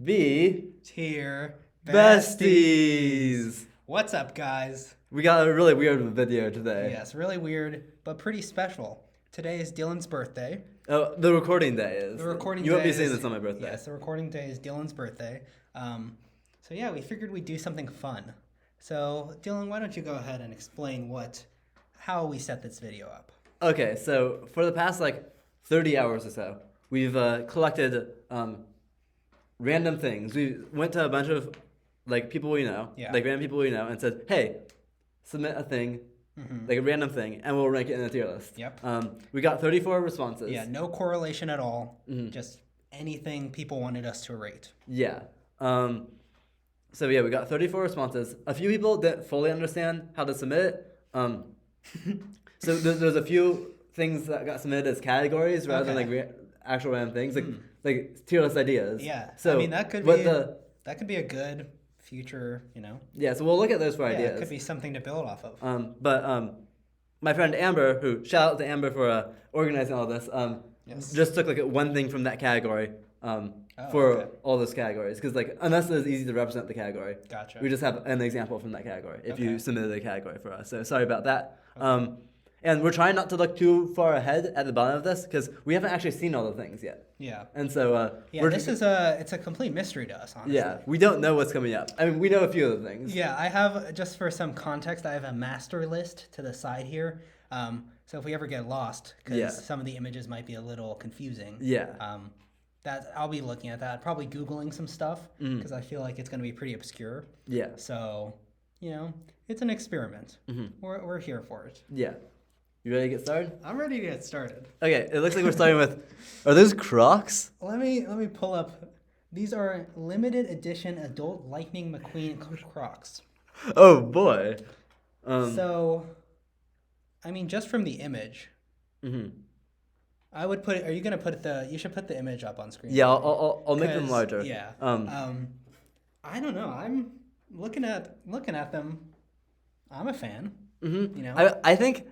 B Tier Besties. What's up, guys? We got a really weird video today. Yes, really weird, but pretty special. Today is Dylan's birthday. Oh, the recording day is. The recording You day won't be is, seeing this on my birthday. Yes, the recording day is Dylan's birthday. So yeah, we figured we'd do something fun. So Dylan, why don't you go ahead and explain how we set this video up? Okay, so for the past 30 hours or so, we've collected random things. We went to a bunch of people we know, random people we know, and said, "Hey, submit a thing, a random thing, and we'll rank it in a tier list." Yep. We got 34 responses. Yeah, no correlation at all. Just anything people wanted us to rate. Yeah. So we got 34 responses. A few people didn't fully understand how to submit it. So there's a few things that got submitted as categories rather than actual random things, like tier list ideas. Yeah. So I mean that could be a good future, Yeah, so we'll look at those for ideas. It could be something to build off of. But my friend Amber, who shout out to Amber for organizing all this, just took one thing from that category all those categories, because unless it's easy to represent the category, Gotcha. We just have an example from that category if you submitted a category for us. So sorry about that. And we're trying not to look too far ahead at the bottom of this because we haven't actually seen all the things yet. Yeah. And so it's a complete mystery to us, honestly. Yeah, we don't know what's coming up. I mean, we know a few of the things. Yeah, I have, just for some context, I have a master list to the side here. So if we ever get lost, because some of the images might be a little confusing. Yeah. That I'll be looking at that, probably Googling some stuff, because I feel like it's going to be pretty obscure. Yeah. So, it's an experiment. We're here for it. Yeah. You ready to get started? I'm ready to get started. Okay, it looks like we're starting with, are those Crocs? Let me pull up. These are limited edition adult Lightning McQueen Crocs. Oh boy. So, I mean, just from the image, I would put. Are you gonna put you should put the image up on screen. Yeah, I'll make them larger. Yeah. I don't know. I'm looking at them. I'm a fan. I think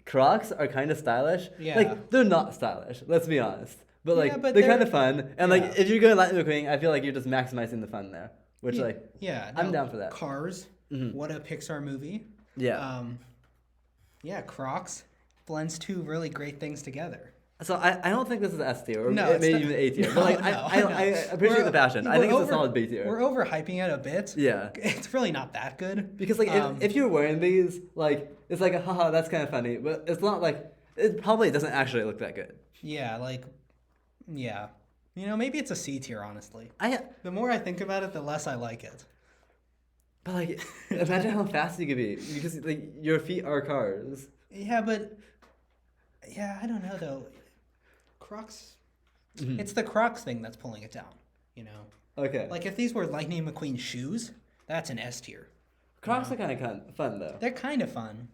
Crocs are kind of stylish. Yeah. They're not stylish, let's be honest. But but they're kind of fun. And yeah. if you're going Lightning McQueen, I feel like you're just maximizing the fun there. Which I'm down for that. Cars. What a Pixar movie. Yeah. Crocs blends two really great things together. So I don't think this is S tier, or no, maybe even A tier. No, but I appreciate the passion. I think it's a solid B tier. We're overhyping it a bit. Yeah. It's really not that good. Because if you're wearing these, it's haha, that's kind of funny, but it's not it probably doesn't actually look that good. Yeah, maybe it's a C tier, honestly. The more I think about it, the less I like it. But imagine how fast you could be, because your feet are cars. Yeah, but I don't know though. Crocs. It's the Crocs thing that's pulling it down. Okay. If these were Lightning McQueen shoes, that's an S tier. Crocs are kind of fun though. They're kind of fun.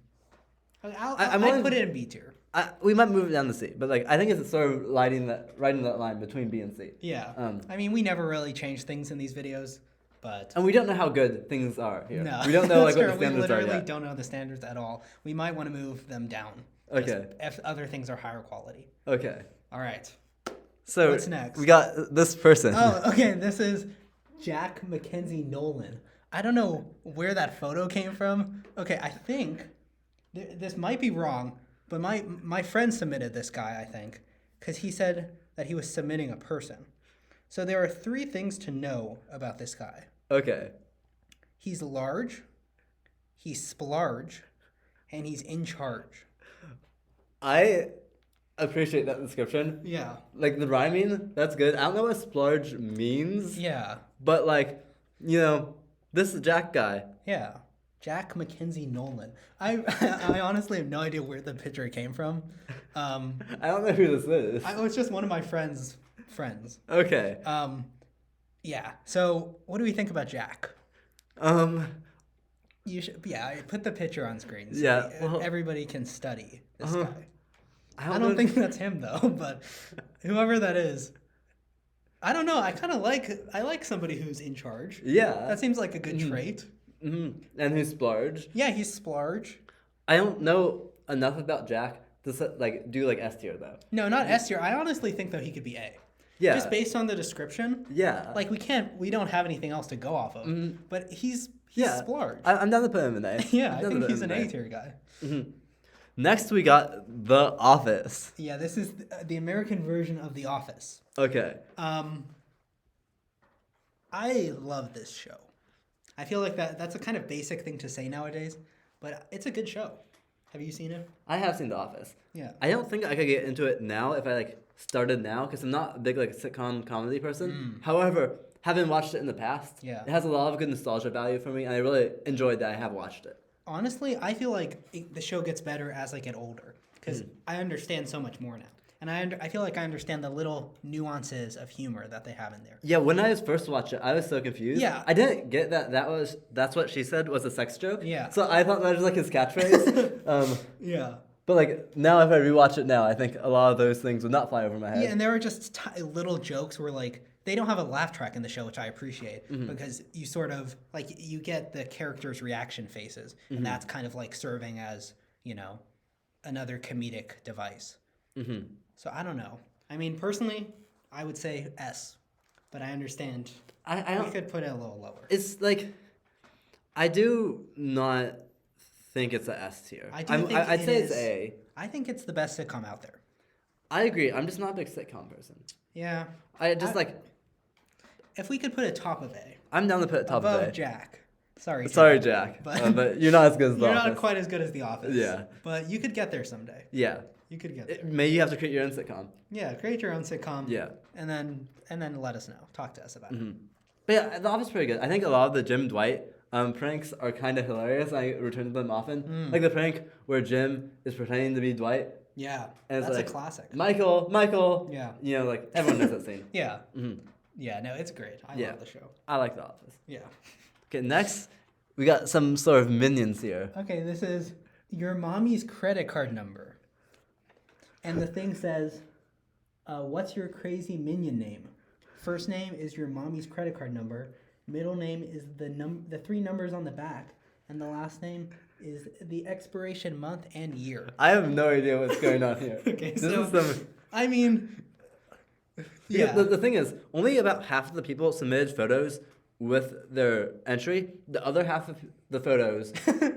I'd put it in B tier. We might move it down to C, but I think it's sort of riding that line between B and C. Yeah. I mean, we never really change things in these videos, but and we don't know how good things are here. No, we don't know what the standards are yet. We literally yet. don't know the standards at all. We might want to move them down. Okay. If other things are higher quality. Okay. All right. So what's next? We got this person. Oh, okay. This is Jack Mackenzie Nolan. I don't know where that photo came from. Okay, I think this might be wrong, but my friend submitted this guy, I think, because he said that he was submitting a person. So there are 3 things to know about this guy. Okay. He's large, he's splarge, and he's in charge. I appreciate that description. Yeah. The rhyming, that's good. I don't know what splurge means. Yeah. But this is Jack guy. Yeah. Jack Mackenzie Nolan. I honestly have no idea where the picture came from. I don't know who this is. It's just one of my friends. Okay. Yeah. So what do we think about Jack? You should. Yeah. Put the picture on screen. So everybody can study this guy. I don't think that's him though, but whoever that is. I don't know. I like somebody who's in charge. Yeah. That seems like a good trait. And who's splurge? Yeah, he's splarge. I don't know enough about Jack to do S tier though. No, not S tier. I honestly think though he could be A. Yeah. Just based on the description. Yeah. Like we don't have anything else to go off of. But he's Splarge. I'm down to put him in A. Yeah, I think he's an A tier guy. Next, we got The Office. Yeah, this is the American version of The Office. Okay. I love this show. I feel like that's a kind of basic thing to say nowadays, but it's a good show. Have you seen it? I have seen The Office. Yeah. I don't think I could get into it now if I started now because I'm not a big sitcom comedy person. However, having watched it in the past, it has a lot of good nostalgia value for me, and I really enjoyed that I have watched it. Honestly, I feel like the show gets better as I get older because I understand so much more now. And I feel like I understand the little nuances of humor that they have in there. Yeah, when I first watched it, I was so confused. Yeah. I didn't get that's what she said was a sex joke. Yeah. So I thought that was his catchphrase. Yeah. But now if I rewatch it now, I think a lot of those things would not fly over my head. Yeah, and there are just little jokes where they don't have a laugh track in the show, which I appreciate because you sort of you get the characters' reaction faces, and that's kind of serving as another comedic device. So I don't know. I mean, personally, I would say S, but I understand. We could put it a little lower. It's I do not think it's a S tier. I'd say it's A. I think it's the best sitcom out there. I agree. I'm just not a big sitcom person. Yeah. I just If we could put it top of A. I'm down to put it top of A. Above Jack. Sorry, Jack. But you're not as good as The Office. You're not quite as good as The Office. Yeah. But you could get there someday. Yeah. You could get there. Maybe you have to create your own sitcom. Yeah, create your own sitcom. Yeah. And then let us know. Talk to us about it. But yeah, The Office is pretty good. I think a lot of the Jim Dwight pranks are kind of hilarious. I return to them often. Like the prank where Jim is pretending to be Dwight. Yeah. And that's a classic. Michael. Yeah. Everyone knows that scene. Yeah. Yeah, no, it's great. I love the show. I like The Office. Yeah. Okay, next, we got some sort of minions here. Okay, this is your mommy's credit card number. And the thing says, what's your crazy minion name? First name is your mommy's credit card number. Middle name is the 3 numbers on the back. And the last name is the expiration month and year. I have no idea what's going on here. Okay, I mean... Yeah. The thing is, only about half of the people submitted photos with their entry. The other half of the photos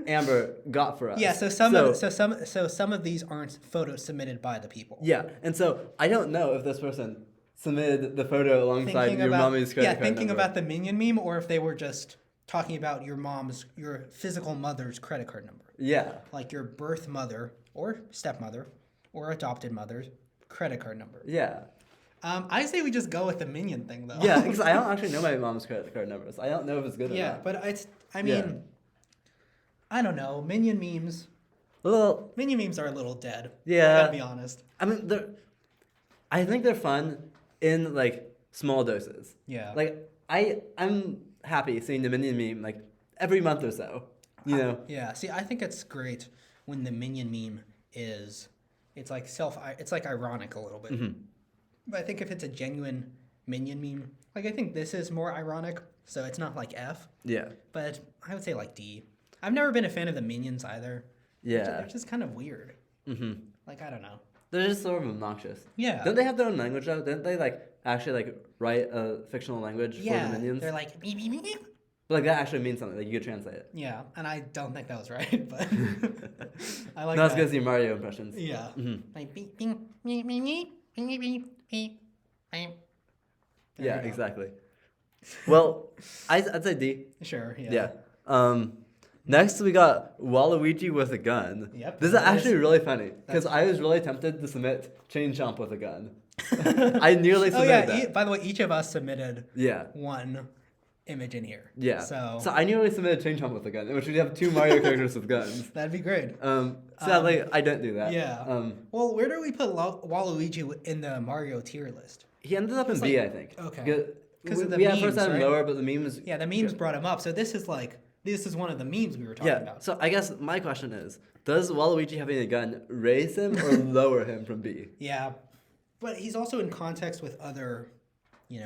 Amber got for us. Yeah, so some of these aren't photos submitted by the people. Yeah, and so I don't know if this person submitted the photo alongside your mommy's credit card thinking number. about the minion meme, or if they were just talking about your physical mother's credit card number. Yeah. Like your birth mother or stepmother or adopted mother's credit card number. Yeah. I say we just go with the minion thing, though. Yeah, because I don't actually know my mom's credit card numbers. I don't know if it's good or not. Yeah, but I don't know. Minion memes are a little dead. Yeah. I gotta be honest. I mean, I think they're fun in, small doses. Yeah. I'm happy seeing the minion meme, every month or so, Yeah, see, I think it's great when the minion meme it's ironic a little bit. But I think if it's a genuine minion meme, I think this is more ironic, so it's not F. Yeah. But I would say D. I've never been a fan of the minions either. Yeah. They're just kind of weird. I don't know. They're just sort of obnoxious. Yeah. Don't they have their own language though? Didn't they actually write a fictional language for the minions? They're beep, beep, beep, beep. But that actually means something. You could translate it. Yeah, and I don't think that was right, but I like that. Not as good as your Mario impressions. Yeah. Beep, beep, beep, beep, beep, beep, beep, beep. Yeah, exactly. Well, I'd say D. Sure, yeah. Yeah. Next, we got Waluigi with a gun. Yep. This is actually really funny because I was really tempted to submit Chain Chomp with a gun. I nearly submitted that. By the way, each of us submitted Yeah. one image in here. Yeah. So I nearly submitted Chain Chomp with a gun, in which we have 2 Mario characters with guns. that'd be great. Sadly, I don't do that. Yeah. Well, where do we put Waluigi in the Mario tier list? He ended up in B, I think. Okay. Because of the we memes, first had him right? lower, but the memes. Yeah, the memes brought him up. So this is one of the memes we were talking about. So I guess my question is, does Waluigi having a gun raise him or lower him from B? Yeah. But he's also in context with other,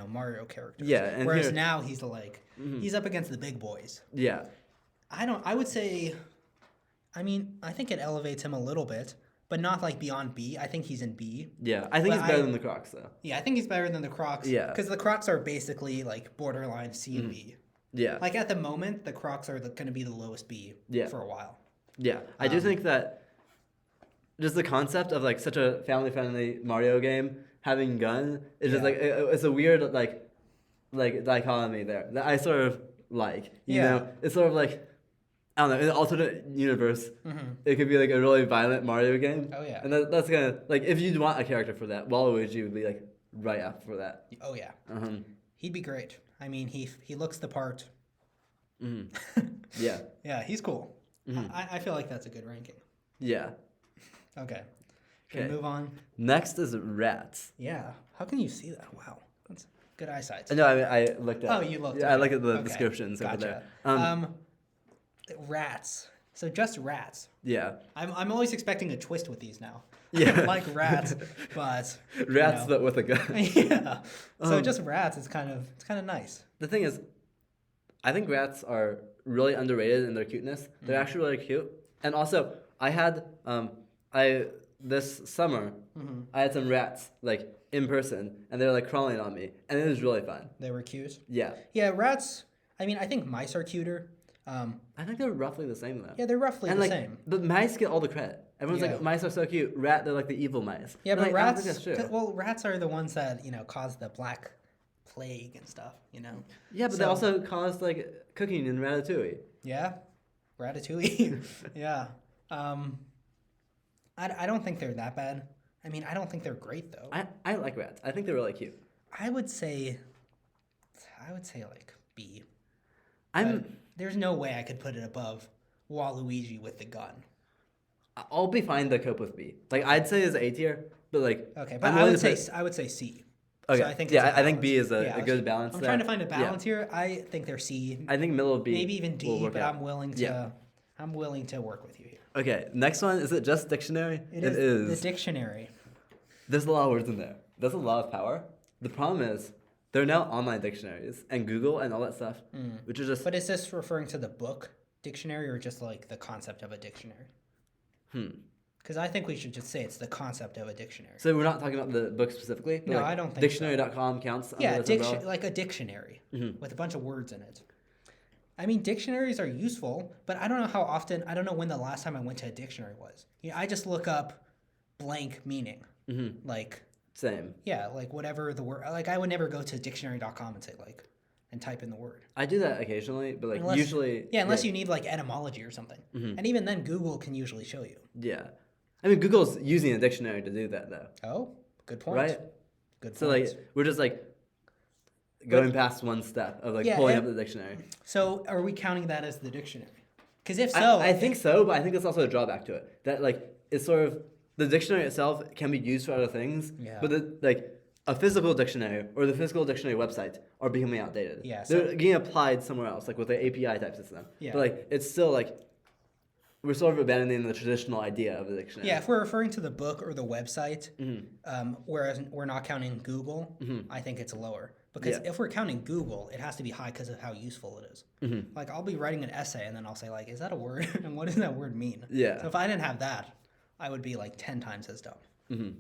Mario characters. Yeah. And whereas now he's he's up against the big boys. Yeah. I would say, I think it elevates him a little bit, but not like beyond B. I think he's in B. Yeah, I think But he's better than the Crocs though. Yeah, I think he's better than the Crocs. Yeah. Because the Crocs are basically like borderline C and B. Yeah. Like at the moment, the Crocs are going to be the lowest B for a while. Yeah, I do think that just the concept of like such a family-friendly Mario game having gun is just like it's a weird like dichotomy there that I sort of like. You know, it's sort of like I don't know, in an alternate universe, it could be like a really violent Mario game. Oh yeah, and that's kind of like if you'd want a character for that, Waluigi would be like right up for that. Oh yeah, he'd be great. I mean, he looks the part. Yeah. Yeah, he's cool. I feel like that's a good ranking. Yeah. Okay. Can we move on? Next is rats. Yeah. How can you see that? Wow. That's good eyesight. No, I mean, I looked at. Oh, you looked. Yeah, I looked at the descriptions over there. Rats. So just rats. Yeah. I'm always expecting a twist with these now. Yeah. Like rats, but rats, but with a gun. Yeah. So just rats. It's kind of nice. The thing is, I think rats are really underrated in their cuteness. They're actually really cute. And also, I had this summer, I had some rats like in person, and they were like crawling on me, and it was really fun. They were cute. Yeah. Yeah, rats. I mean, I think mice are cuter. I think they're roughly the same though. Yeah, they're roughly the same. But mice get all the credit. Everyone's like, mice are so cute. They're like the evil mice. Yeah, but like, rats. I don't think that's true. Well, rats are the ones that cause the Black Plague and stuff. Yeah, but they also caused like cooking in Ratatouille. Yeah, Ratatouille. Yeah. I don't think they're that bad. I mean, I don't think they're great though. I like rats. I think they're really cute. I would say like B. There's no way I could put it above Waluigi with the gun. I'll be fine to cope with B. Like I'd say is A tier, but like okay, but I would say C. Okay. So I think I think B is a good balance. I'm trying to find a balance here. I think they're C. I think middle of B. Maybe even D, but I'm willing to work with you here. Okay, next one, is it just dictionary? It is the dictionary. There's a lot of words in there. There's a lot of power. The problem is there are now online dictionaries and Google and all that stuff, which is just... But is this referring to the book dictionary or just like the concept of a dictionary? Because I think we should just say it's the concept of a dictionary. So we're not talking about the book specifically? No, like I don't think dictionary.com counts? Yeah, like a dictionary with a bunch of words in it. I mean, dictionaries are useful, but I don't know when the last time I went to a dictionary was. I just look up blank meaning. Like... Same. Yeah, like whatever the word... Like I would never go to dictionary.com and say like... and type in the word. I do that occasionally, but like usually... Yeah, unless you need like etymology or something. And even then, Google can usually show you. Yeah. I mean, Google's using a dictionary to do that though. Oh, good point. Right? Good point. So like, we're just like going past one step of like pulling up the dictionary. So are we counting that as the dictionary? Because if so... I think so, but I think there's also a drawback to it. That like, it's sort of... The dictionary itself can be used for other things, but a physical dictionary or the physical dictionary website are becoming outdated. Yeah, they're getting applied somewhere else, like with the API type system. Yeah. But like, it's still like, we're sort of abandoning the traditional idea of the dictionary. Yeah, if we're referring to the book or the website, whereas we're not counting Google, I think it's lower. Because if we're counting Google, it has to be high because of how useful it is. Like, I'll be writing an essay and then I'll say, like, is that a word? And what does that word mean? Yeah. So if I didn't have that, I would be like 10 times as dumb.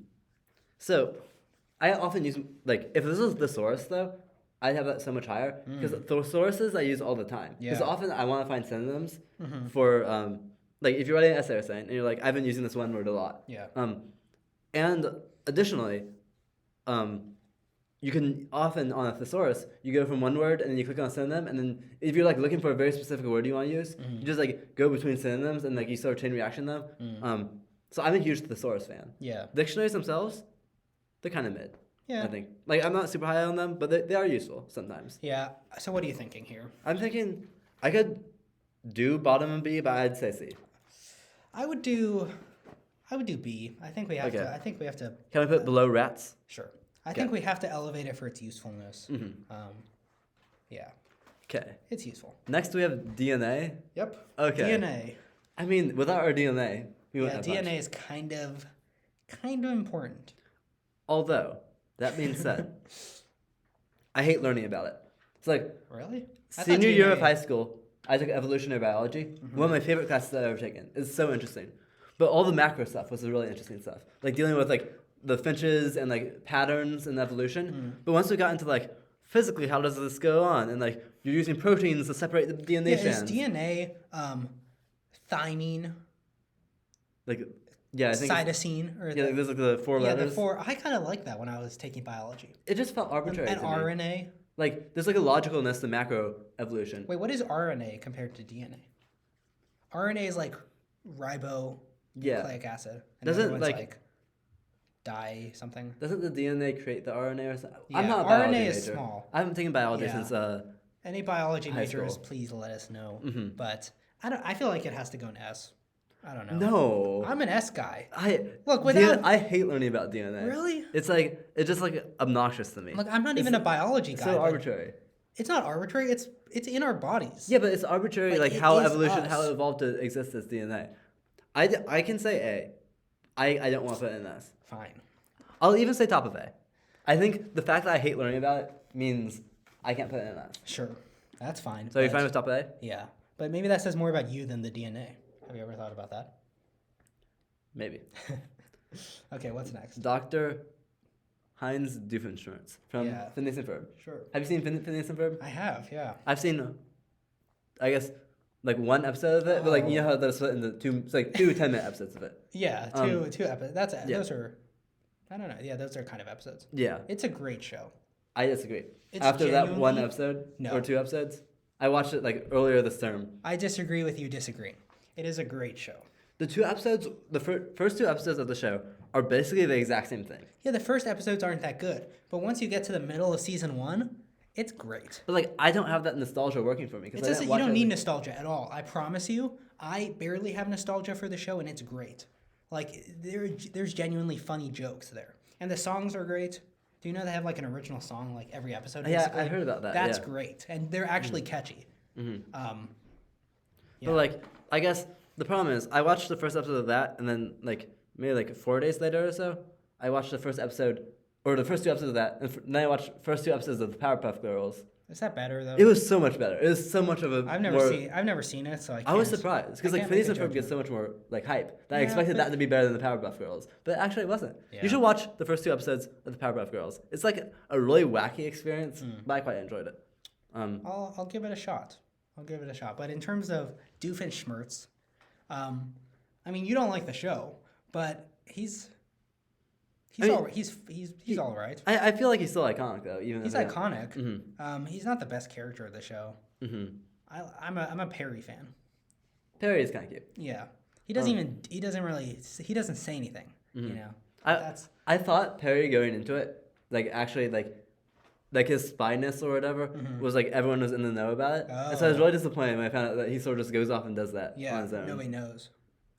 So, I often use, like, if this is thesaurus though, I'd have that so much higher. Because thesauruses I use all the time. Because often I want to find synonyms for, like, if you're writing an essay or something, and you're like, I've been using this one word a lot. Yeah. And additionally, you can often, on a thesaurus, you go from one word, and then you click on a synonym, and then if you're, like, looking for a very specific word you want to use, you just, like, go between synonyms, and, like, you sort of chain reaction them. So I'm a huge thesaurus fan. Yeah. Dictionaries themselves, they're kind of mid. Yeah. I think. Like, I'm not super high on them, but they are useful sometimes. Yeah. So what are you thinking here? I'm thinking I could do bottom and B, but I'd say C. I would do B. I think we have to. Can we put below rats? Sure. I think we have to elevate it for its usefulness. Yeah. Okay. It's useful. Next we have DNA. Yep. Okay. DNA. I mean, without our DNA, we wouldn't have DNA much. is kind of important. Although, that being said, I hate learning about it. It's like really? Senior year of high school, I took evolutionary biology. One of my favorite classes that I've ever taken. It's so interesting. But all the macro stuff was the really interesting stuff, like dealing with like the finches and like patterns and evolution. But once we got into like physically, how does this go on, and like you're using proteins to separate the DNA strands. Is DNA thymine? Like, yeah, I think cytosine or like there's like the 4 letters. The 4. I kind of like that when I was taking biology. It just felt arbitrary. And to RNA. Me. Like there's like a logicalness to macro evolution. Wait, what is RNA compared to DNA? RNA is like ribonucleic acid. And doesn't like dye something? Doesn't the DNA create the RNA or something? Yeah, I'm not a biology RNA is major. small. I haven't taken biology since any biology high majors, school. please let us know. But I feel like it has to go in S. I don't know. No. I'm an S guy. I hate learning about DNA. Really? It's just like obnoxious to me. Like I'm not even a biology guy. So arbitrary. It's not arbitrary. It's in our bodies. Yeah, but it's arbitrary, like how it evolved to exist as DNA. I can say A. I don't want to put it in S. Fine. I'll even say top of A. I think the fact that I hate learning about it means I can't put it in S. Sure, that's fine. So you're fine with top of A? Yeah, but maybe that says more about you than the DNA. Have you ever thought about that? Maybe. Okay, what's next? Dr. Heinz Doofenshmirtz from Phineas and Ferb. Sure. Have you seen Phineas and Ferb? I have, yeah. I've seen, I guess, like one episode of it, but like you know how they're split into two, it's like 2 10-minute episodes of it. Yeah, two episodes. Those are, I don't know. Yeah, those are kind of episodes. Yeah. It's a great show. I disagree. After that one episode or 2 episodes, I watched it like earlier this term. I disagree with you disagreeing. It is a great show. The 2 episodes, the first 2 episodes of the show are basically the exact same thing. Yeah, the first episodes aren't that good, but once you get to the middle of season 1, it's great. But like, I don't have that nostalgia working for me because you don't need nostalgia at all. I promise you, I barely have nostalgia for the show, and it's great. Like there's genuinely funny jokes there, and the songs are great. Do you know they have like an original song like every episode? Basically? Yeah, I heard about that. That's great, and they're actually catchy. But like, I guess the problem is, I watched the first episode of that, and then like maybe like 4 days later or so, I watched the first episode, or the first 2 episodes of that, and then I watched the first 2 episodes of the Powerpuff Girls. Is that better though? It was so much better. It was so much of a. I've never seen it, so I was surprised because like Phineas and Ferb gets so much more like hype that I expected that to be better than the Powerpuff Girls, but actually it wasn't. Yeah. You should watch the first 2 episodes of the Powerpuff Girls. It's like a really wacky experience, but I quite enjoyed it. I'll give it a shot. But in terms of Doofenshmirtz, I mean you don't like the show, but he's all right. I feel like he's still iconic though. He's iconic. He's not the best character of the show. I'm a Perry fan. Perry is kind of cute. Yeah, he doesn't say anything. You know. I thought Perry going into it, like actually like his spyness or whatever was like everyone was in the know about it. And so I was really disappointed when I found out that he sort of just goes off and does that on his own. Nobody knows.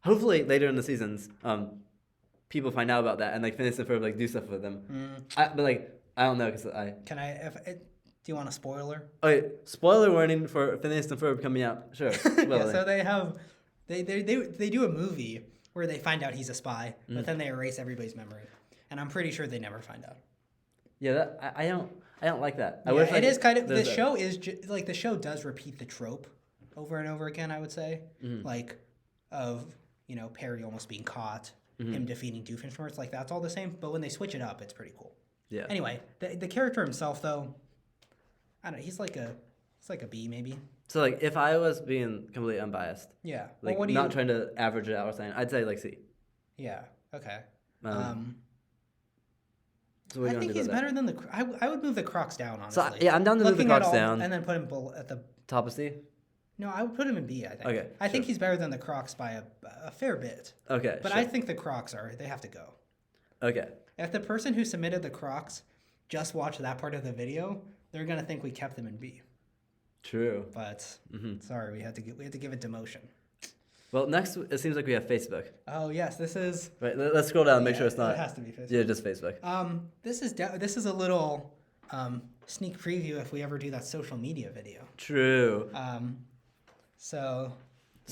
Hopefully later in the seasons, people find out about that and like Phineas and Ferb like do stuff with them. But like I don't know because do you want a spoiler? Okay, spoiler warning for Phineas and Ferb coming out. Sure. Yeah, so they do a movie where they find out he's a spy, but then they erase everybody's memory, and I'm pretty sure they never find out. Yeah, I don't like that. It is kind of the show is like the show does repeat the trope over and over again. I would say like of Perry almost being caught. Him defeating Doofenshmirtz, like that's all the same. But when they switch it up, it's pretty cool. Yeah. Anyway, the character himself, though, I don't know. He's like a B maybe. So like, if I was being completely unbiased, like not trying to average it out or something, I'd say like C. Yeah. Okay. So I think he's better than the. I would move the Crocs down honestly. So I'm down to move the Crocs down and then put him at the top of C. No, I would put him in B, I think. Okay. I think he's better than the Crocs by a fair bit. Okay. But I think the Crocs they have to go. Okay. If the person who submitted the Crocs just watched that part of the video, they're going to think we kept them in B. True. But sorry, we had to give it demotion. Well, next it seems like we have Facebook. Oh, yes, this is Right, let's scroll down and make sure it's not. It has to be Facebook. Yeah, just Facebook. This is a little sneak preview if we ever do that social media video. True. So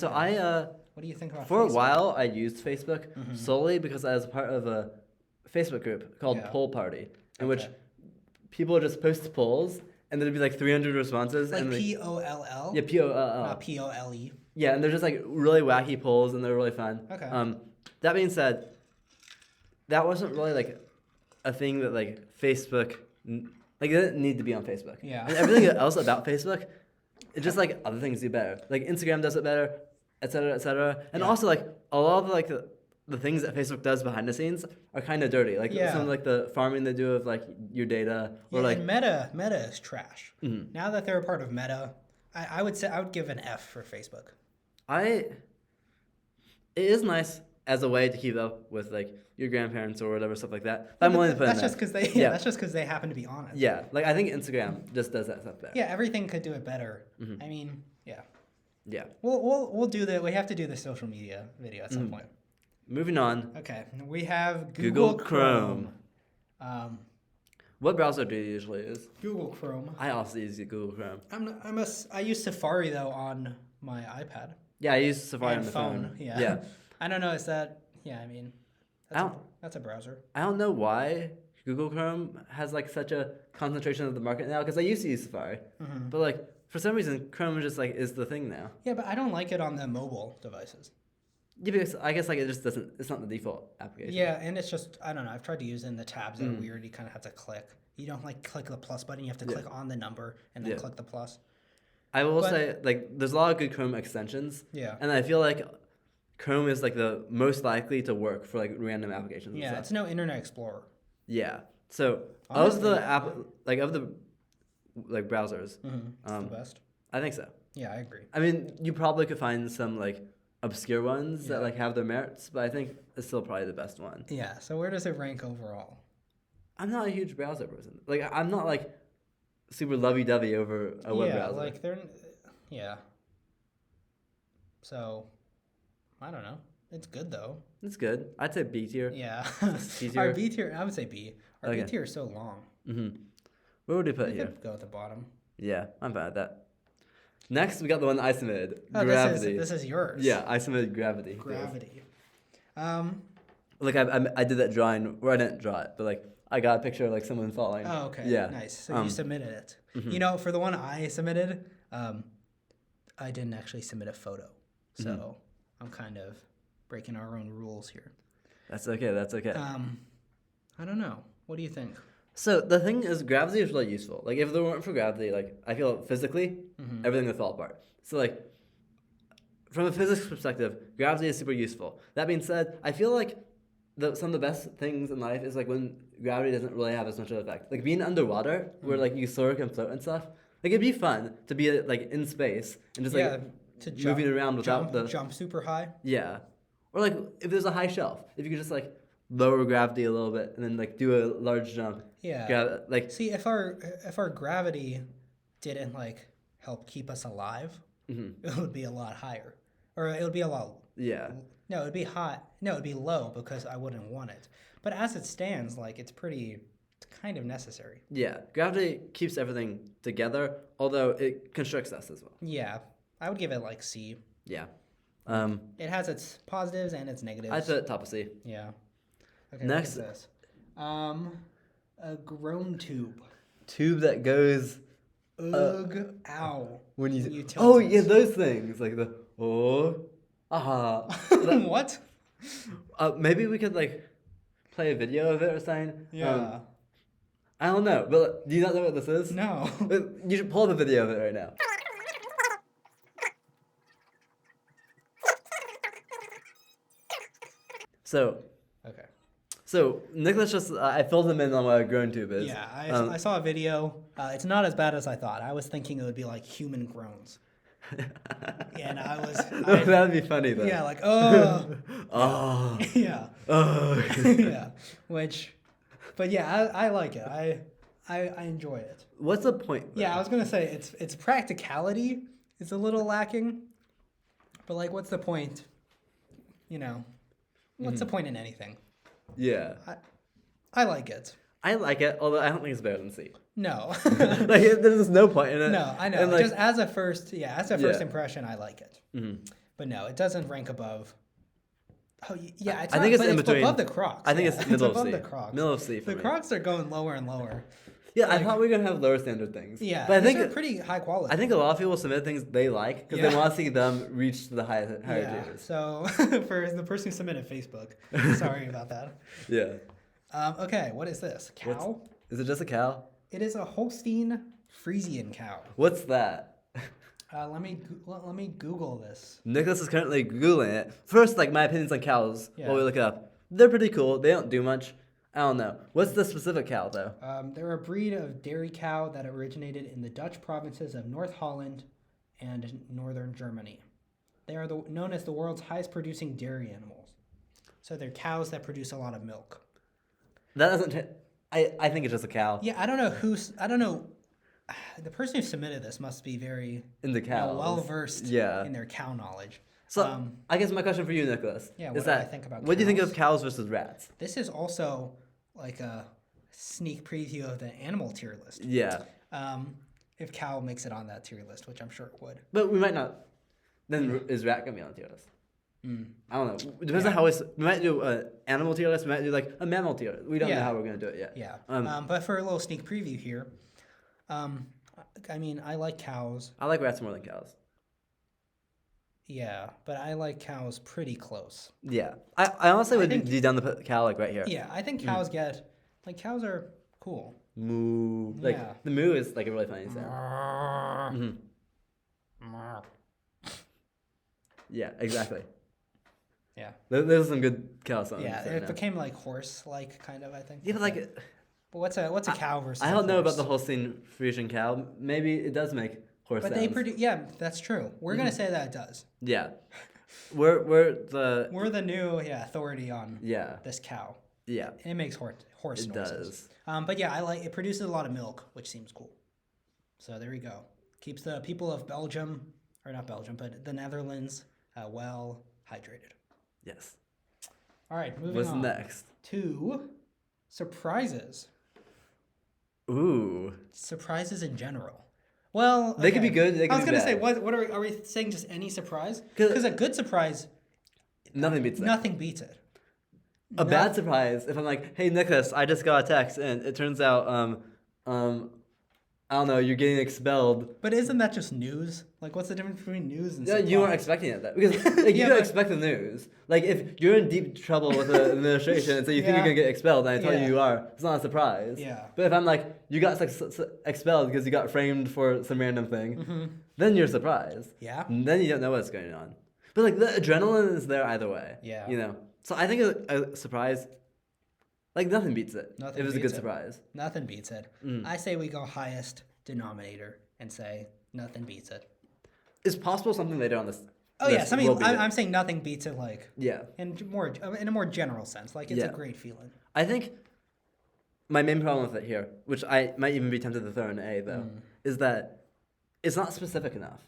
what do you think about For Facebook? a while, I used Facebook solely because I was part of a Facebook group called Poll Party, in which people would just post polls, and there'd be like 300 responses. Like and POLL? Yeah, POLL. Not POLE. Yeah, and they're just like really wacky polls, and they're really fun. Okay. That being said, that wasn't really like a thing that like Facebook like it didn't need to be on Facebook. Yeah. And everything else about Facebook, it's just like other things do better. Like Instagram does it better, et cetera, et cetera. And also like a lot of like the things that Facebook does behind the scenes are kind of dirty. Like some of like the farming they do of like your data or like and Meta is trash. Now that they're a part of Meta, I would say I would give an F for Facebook. It is nice as a way to keep up with like your grandparents or whatever stuff like that. But I'm willing to put that's in just because they that's just because they happen to be honest. Yeah, like I think Instagram just does that stuff better. Yeah, everything could do it better. I mean, yeah. Yeah. We'll do that. We have to do the social media video at some point. Moving on. Okay, we have Google Chrome. What browser do you usually use? Google Chrome. I also use Google Chrome. I use Safari though on my iPad. Yeah, I use Safari and on the phone. Yeah. I don't know. Is that? Yeah, I mean, that's a browser. I don't know why Google Chrome has like such a concentration of the market now because I used to use Safari, but like for some reason Chrome just like is the thing now. Yeah, but I don't like it on the mobile devices. Yeah, because I guess like it just doesn't. It's not the default application. Yeah, and it's just I don't know. I've tried to use it, and the tabs are weird. You kind of have to click. You don't like click the plus button. You have to click on the number and then click the plus. I will say like there's a lot of good Chrome extensions. Yeah. And I feel like Chrome is like the most likely to work for like random applications. Yeah, it's no Internet Explorer. Yeah. So Honestly, of the browsers, it's the best. I think so. Yeah, I agree. I mean, you probably could find some like obscure ones that like have their merits, but I think it's still probably the best one. Yeah. So where does it rank overall? I'm not a huge browser person. Like I'm not like super lovey-dovey over a web browser. Like they're So, I don't know. It's good though. It's good. I'd say B tier. Yeah. C Our tier. B tier, I would say B. Our B tier is so long. Where would you put We here? could go at the bottom. Yeah, I'm fine with that. Next, we got the one I submitted. Oh, Gravity. This is yours. Yeah, I submitted Gravity. Gravity. Like I did that drawing, or I didn't draw it, but like I got a picture of like someone falling. Oh, okay. Yeah. Nice. So you submitted it. You know, for the one I submitted, I didn't actually submit a photo. So I'm kind of breaking our own rules here. That's okay. That's okay. I don't know. What do you think? So the thing is, gravity is really useful. Like if there weren't for gravity, like I feel physically, everything would fall apart. So like from a physics perspective, gravity is super useful. That being said, I feel like some of the best things in life is like when gravity doesn't really have as much of an effect. Like being underwater, where like you sort of can float and stuff. Like it'd be fun to be like in space and just like moving around without jump super high. Yeah, or like if there's a high shelf, if you could just like lower gravity a little bit and then like do a large jump. Yeah. Like see if our gravity didn't like help keep us alive, it would be a lot higher, or it would be a lot. Yeah. No, it'd be hot. No, it'd be low because I wouldn't want it. But as it stands, like it's kind of necessary. Yeah, gravity keeps everything together, although it constricts us as well. Yeah, I would give it like C. Yeah. It has its positives and its negatives. I'd put it top of C. Yeah. Okay. Next, what is this? A Groan Tube. Tube that goes. Ugh! Ow! When you tilt oh it. yeah, those things like the aha. What? Maybe we could like play a video of it or something. Yeah. I don't know, but do you not know what this is? No. You should pull up a video of it right now. So. Okay. So Nicholas just I filled him in on what a Groan Tube is. Yeah, I saw a video. It's not as bad as I thought. I was thinking it would be like human groans. And that would be funny though. Yeah, like oh. Yeah. Oh. Yeah. But yeah, I like it. I enjoy it. What's the point? Though? Yeah, I was gonna say its practicality is a little lacking. But like, what's the point? You know, what's the point in anything? Yeah. I like it. I like it, although I don't think it's better than C. No. Like there's no point in it. No, I know. And, like, just as a first impression, I like it. But no, it doesn't rank above. Oh yeah, I think it's in it's between. above the Crocs. I think it's middle of above C. the Crocs. Middle of C for the me. Crocs are going lower and lower. Yeah, Like, I thought we were gonna have lower standard things. yeah, but I these think are pretty high quality. I think a lot of people submit things they like because they want to see them reach the higher tiers. So for the person who submitted Facebook, sorry about that. Yeah. Okay, what is this? Cow? Is it just a cow? It is a Holstein Friesian cow. What's that? Let me Google this. Nicholas is currently Googling it. First, like, my opinions on cows, Yeah. while we look it up. They're pretty cool. They don't do much. I don't know. What's the specific cow, though? They're a breed of dairy cow that originated in the Dutch provinces of North Holland and northern Germany. They are known as the world's highest producing dairy animals. So they're cows that produce a lot of milk. That doesn't... I think it's just a cow. Yeah, I don't know. The person who submitted this must be very In the cows. well versed Yeah. in their cow knowledge. So, I guess my question for you, Nicholas, Yeah, is what do I that... think about What do you think cows? of cows versus rats? This is also like a sneak preview of the animal tier list. Yeah. If cow makes it on that tier list, which I'm sure it would. But we might not... Then is rat going to be on the tier list? I don't know. It depends Yeah. on how we might do an animal tier list. We might do like a mammal tier list. We don't know Yeah. how we're going to do it yet. Yeah. Um, But for a little sneak preview here, I mean, I like cows. I like rats more than cows. Yeah, but I like cows pretty close. Yeah. I honestly would think- be down to put cow like right here. Yeah, I think cows cows are cool. Moo. Like Yeah. the moo is like a really funny sound. Yeah, exactly. Yeah. Those are some good cow sounds. Yeah, right it now. became like horse-like kind of, I think. Yeah, but like But what's a cow versus? I a don't know about horse? the Holstein Friesian cow. Maybe it does make horse But sounds. they produce. Yeah, that's true. We're gonna say that it does. Yeah. We're the We're the new authority on yeah. this cow. Yeah. It makes horse It noises. does. But yeah, it produces a lot of milk, which seems cool. So there we go. Keeps the people of Belgium, or not Belgium, but the Netherlands, well hydrated. Yes. All right, moving What's on next? to surprises. Ooh. Surprises in general. Well, They could be good, they could I was be gonna say, bad. what are we saying? Just any surprise? 'Cause- Because a good surprise, Nothing beats that. nothing beats it. A bad surprise if I'm like, hey Nicholas, I just got a text and it turns out I don't know, you're getting expelled. But isn't that just news? Like, what's the difference between news and Yeah, surprise? you weren't expecting it though. Because like, you Yeah, don't but- expect the news. Like if you're in deep trouble with the administration and so you think Yeah. you're gonna get expelled and I tell Yeah. you are, it's not a surprise. Yeah. But if I'm like, you got expelled because you got framed for some random thing, then you're surprised. Yeah. And then you don't know what's going on. But like the adrenaline is there either way. Yeah. You know. So I think a surprise, like nothing beats it. Nothing If it's a beats good it. surprise. Nothing beats it. I say we go highest denominator and say nothing beats it. It's possible something later on this. Oh this yes, I mean will beat it. I'm saying nothing beats it like Yeah. in a more general sense. Like it's Yeah. a great feeling. I think my main problem with it here, which I might even be tempted to throw in A though, is that it's not specific enough.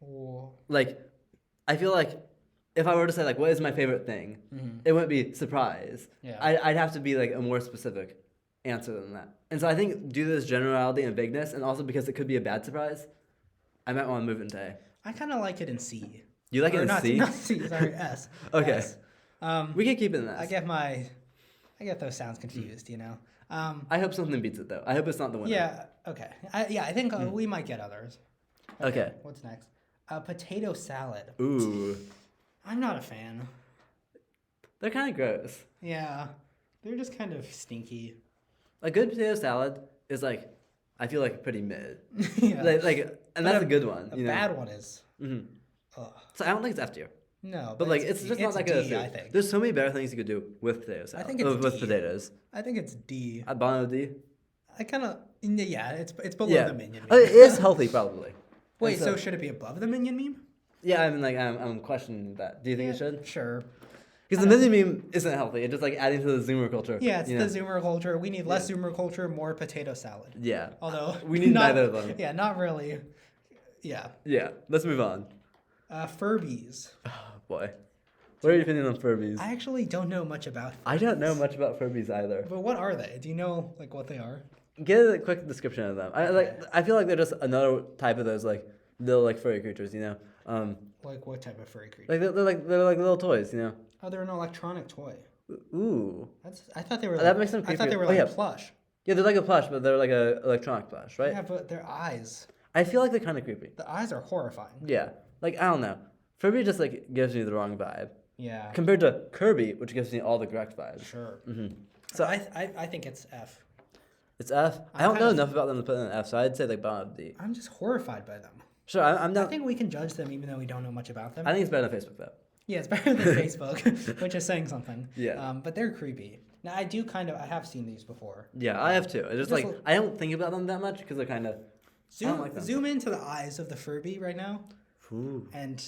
Oh. Like, I feel like if I were to say like, what is my favorite thing, it wouldn't be surprise. Yeah. I'd have to be like a more specific answer than that. And so I think due to this generality and vagueness, and also because it could be a bad surprise, I might want to move it into A. I kind of like it in C. You like it Or in not, C? Not C, sorry, S. Okay. S. We can keep it in S. I get those sounds confused, you know. I hope something beats it though. I hope it's not the winner. Yeah. Okay. I think we might get others. Okay. What's next? Potato salad. Ooh. I'm not a fan. They're kind of gross. Yeah, they're just kind of stinky. A good potato salad is like, I feel like pretty mid. Yeah. And that's a good one. A you know? bad one is. Mhm. Ugh. So I don't think it's F tier. No, But like, it's just not that good. D, I think. There's so many better things you could do with potato salad. think it's with D. potatoes. I think it's D. At bottom of D. I kind of it's below Yeah. the minion Oh, meme. it is healthy probably. Wait, And so should it be above the minion meme? Yeah, I mean like I'm questioning that. Do you think it should? Sure. Because the minion meme isn't healthy. It's just like adding to the Zoomer culture. Yeah, it's you the know? Zoomer culture. We need less Zoomer culture, more potato salad. Yeah. Although We need not- neither of them. Yeah, not really. Yeah. Yeah. Let's move on. Furbies. Oh boy. What are your opinion on Furbies? I actually don't know much about. I don't know much about Furbies either. But what are they? Do you know like what they are? Get a quick description of them. I feel like they're just another type of those like little like furry creatures, you know. Like what type of furry creature? Like they're like little toys, you know. Oh, they're an electronic toy. Ooh. I thought they were. That makes them I thought they creepier. were Oh, like yeah. plush. Yeah, they're like a plush, but they're like a electronic plush, right? Yeah, but their eyes. I feel like they're kind of creepy. The eyes are horrifying. Yeah, like I don't know. Furby just like gives me the wrong vibe Yeah. compared to Kirby, which gives me all the correct vibes. Sure. So I think it's F. It's F. I don't know enough about them to put in an F, so I'd say like bottom of D. I'm just horrified by them. Sure, I'm I not. think we can judge them even though we don't know much about them. I think it's better than Facebook though. Yeah, it's better than Facebook, which is saying something. Yeah. But they're creepy. Now I have seen these before. Yeah, I have too. It's just like I don't think about them that much because they're kind of. Zoom into the eyes of the Furby right now, Ooh. and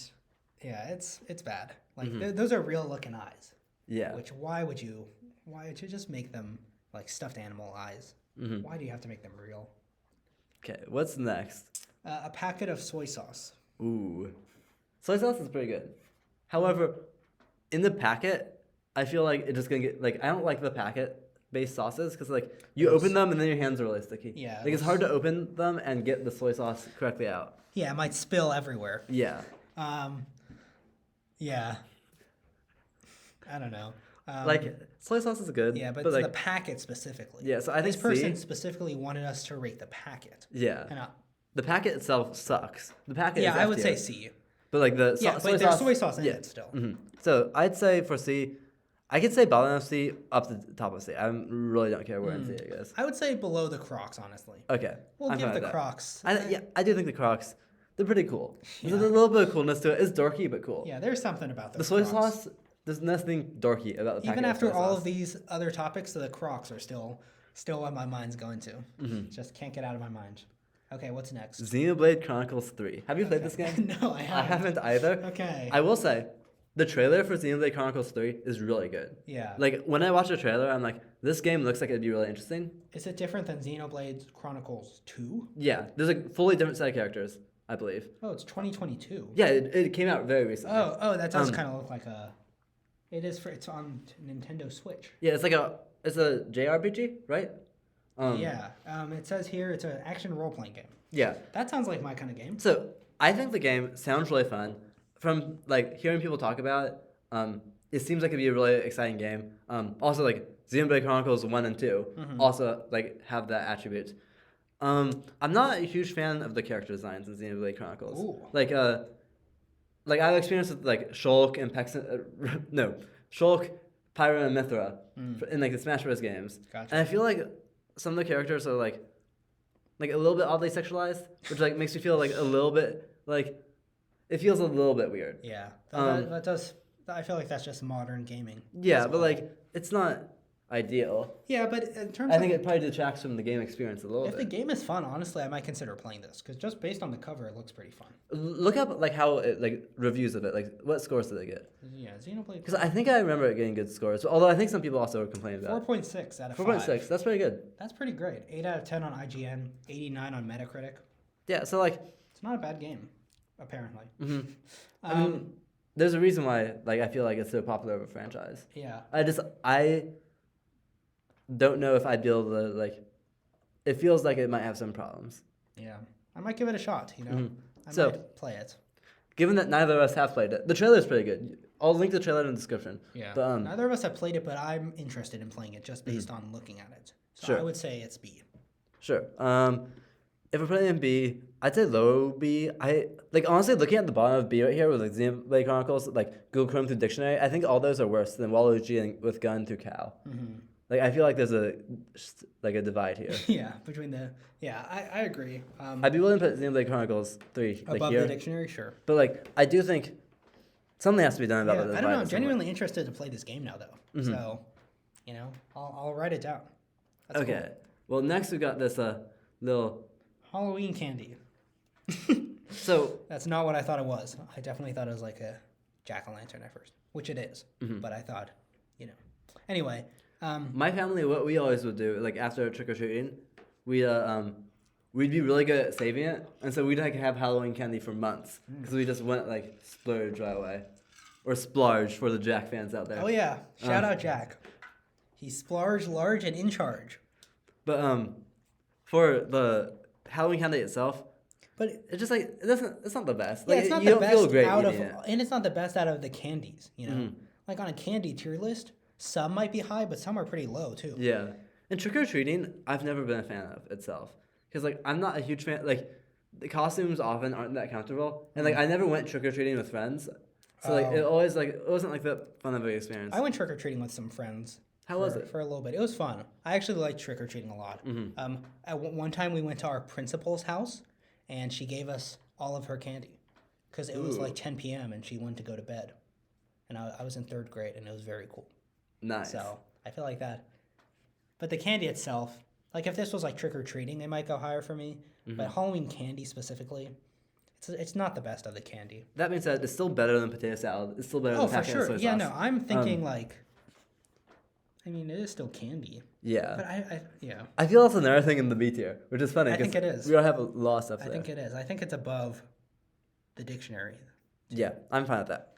yeah, it's bad. Like those are real looking eyes. Yeah. Which why would you just make them like stuffed animal eyes? Why do you have to make them real? Okay, what's next? A packet of soy sauce. Ooh, soy sauce is pretty good. However, in the packet, I feel like it's just gonna get like I don't like the packet-based sauces because like you open them and then your hands are really sticky. Yeah. Like it's hard to open them and get the soy sauce correctly out. Yeah, it might spill everywhere. Yeah. Yeah. I don't know. Like soy sauce is good. Yeah, but like the packet specifically. yeah, so I think this person C, specifically wanted us to rate the packet. yeah, And the packet itself sucks. The packet. yeah, is I would F say tier. C. But like the Yeah, soy but there's sauce, soy sauce in yeah. it still. So I'd say for C, I could say bottom of C up to the top of C. I really don't care where in C, I guess. I would say below the Crocs, honestly. Okay. We'll I'm give fine the with that. Crocs. I do think the Crocs, they're pretty cool. There's a little bit of coolness to it. It's dorky but cool. Yeah, there's something about The those soy Crocs. sauce, there's nothing dorky about the packet. Even of after soy all sauce. of these other topics, the Crocs are still what my mind's going to. Just can't get out of my mind. Okay, what's next? Xenoblade Chronicles 3. Have you played this game? No, I I haven't. haven't either. Okay. I will say, the trailer for Xenoblade Chronicles 3 is really good. Yeah. Like, when I watch the trailer, I'm like, this game looks like it'd be really interesting. Is it different than Xenoblade Chronicles 2? Yeah, there's a fully different set of characters, I believe. Oh, it's 2022. Yeah, it came out very recently. Oh, that does kind of look like a. It's on Nintendo Switch. Yeah, it's a JRPG, right? Yeah. It says here it's an action role playing game. Yeah. That sounds like my kind of game. So I think the game sounds really fun. From like hearing people talk about it, it seems like it'd be a really exciting game. Also like Xenoblade Chronicles 1 and 2 also like have that attribute. I'm not a huge fan of the character designs in Xenoblade Chronicles. Ooh. Like I've experienced with like Shulk and Shulk, Pyra, and Mithra in like the Smash Bros. Games. Gotcha. And I feel like some of the characters are like a little bit oddly sexualized, which like makes me feel like a little bit like it feels a little bit weird. Yeah. That does. I feel like that's just modern gaming. Yeah, but like it's not ideal. Yeah, but in terms I of think it probably detracts from the game experience a little if the bit. game is fun, honestly, I might consider playing this because just based on the cover, it looks pretty fun. Look up like how it, like reviews of it, like what scores did it get? Yeah, Xenoblade. Because I think I remember it getting good scores, although I think some people also were complaining about it. 4.6 out of 5. 4.6, that's pretty good. That's pretty great. 8 out of 10 on IGN, 89 on Metacritic. Yeah, so like, It's not a bad game, apparently. I mean, there's a reason why like I feel like it's so popular of a franchise. Yeah. I don't know if I'd be able to like. It feels like it might have some problems. Yeah. I might give it a shot, you know? I So- might play it. Given that neither of us have played it, the trailer is pretty good. I'll link the trailer in the description. Yeah. But, Neither of us have played it, but I'm interested in playing it just based on looking at it. So Sure. I would say it's B. Sure. If we're putting in B, I'd say low B. I like honestly looking at the bottom of B right here with like Xenoblade Chronicles, like Google Chrome through dictionary. I think all those are worse than Waluigi and with gun through cow. Like I feel like there's a divide here. Yeah, between the... Yeah, I agree. I'd be willing to put Xenoblade Chronicles 3 like Above here, the dictionary, sure. but like I do think something has to be done about Yeah, the divide. I don't know. I'm in some way. genuinely interested to play this game now, though. So, you know, I'll write it down. That's Okay. cool. Well, next we got this little. Halloween candy. So That's not what I thought it was. I definitely thought it was like a jack-o'-lantern at first, which it is. But I thought, you know. Anyway, my family, what we always would do, like after trick or treating, we'd be really good at saving it, and so we'd like have Halloween candy for months because we just went like splurge right away, or splurge for the Jack fans out there. oh yeah, shout out Jack. He's splurge large and in charge. But for the Halloween candy itself, But it's just like it's not the best. yeah, Like it's not you the don't best feel great out of, eating it. and it's not the best out of the candies. You know, like on a candy tier list, some might be high, but some are pretty low too. Yeah. And trick or treating, I've never been a fan of itself, because like I'm not a huge fan. Like the costumes often aren't that comfortable, and like I never went trick or treating with friends, so like it always like it wasn't like that fun of an experience. I went trick or treating with some friends. How was it? For a little bit. It was fun. I actually liked trick or treating a lot. At one time we went to our principal's house, and she gave us all of her candy, because it was like 10 p.m. and she wanted to go to bed, and I was in 3rd grade, and it was very cool. Nice. So I feel like that. But the candy itself, like if this was like trick or treating, it might go higher for me. But Halloween candy specifically, it's not the best of the candy. That being said, it's still better than potato salad. It's still better than for packet of sure. soy Yeah, sauce. no, I'm thinking like. I mean, it is still candy. Yeah. But yeah. I feel that's another thing in the B tier, which is funny. I think it is. We don't have a lot of stuff there. I think it is. I think it's above the dictionary. Yeah, I'm fine with that.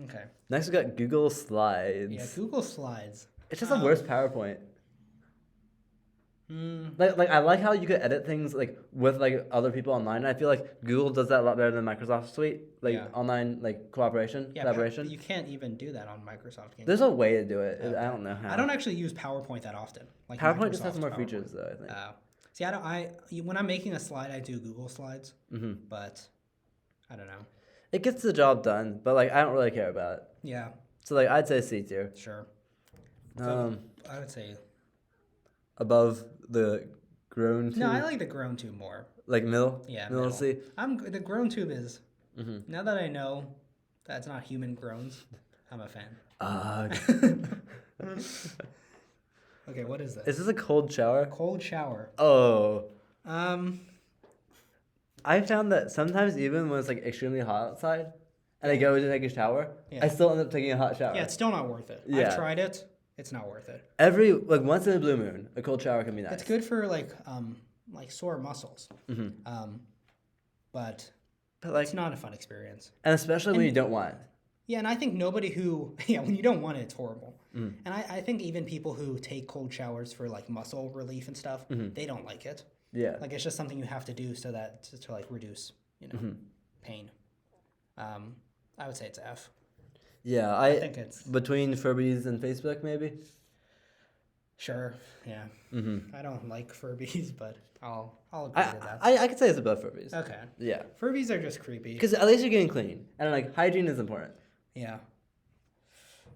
Okay. Next, we got Google Slides. Yeah, Google Slides. It's just the worst PowerPoint. Like I like how you could edit things like with like other people online. I feel like Google does that a lot better than Microsoft Suite, like online like collaboration. You can't even do that on Microsoft Games. There's a way to do it. Okay. I don't know how. I don't actually use PowerPoint that often. Like PowerPoint just has more features though. I think. See, when I'm making a slide, I do Google Slides. But I don't know. It gets the job done, but like I don't really care about it. Yeah. So like I'd say C tier. Sure. I would say above the Groan Tube. No, I like the Groan Tube more. Like middle? Yeah, middle. C. The Groan Tube is. Now that I know that's not human groans, I'm a fan. Okay, what is this? Is this a cold shower? Cold shower. Oh. I found that sometimes even when it's like extremely hot outside, and I go to take a shower, I still end up taking a hot shower. Yeah, it's still not worth it. Yeah. I've tried it. It's not worth it. Once in a blue moon, a cold shower can be nice. It's good for like sore muscles. But like it's not a fun experience. And especially when you don't want it. Yeah, and I think when you don't want it, it's horrible. And I think even people who take cold showers for like muscle relief and stuff, they don't like it. Yeah. Like it's just something you have to do so that to like reduce, pain. I would say it's F. Yeah, I think it's between Furbies and Facebook, maybe. Sure. Yeah. I don't like Furbies, but I'll agree to that. I could say it's above Furbies. Okay. Yeah. Furbies are just creepy. Because at least you're getting clean, and like hygiene is important. Yeah.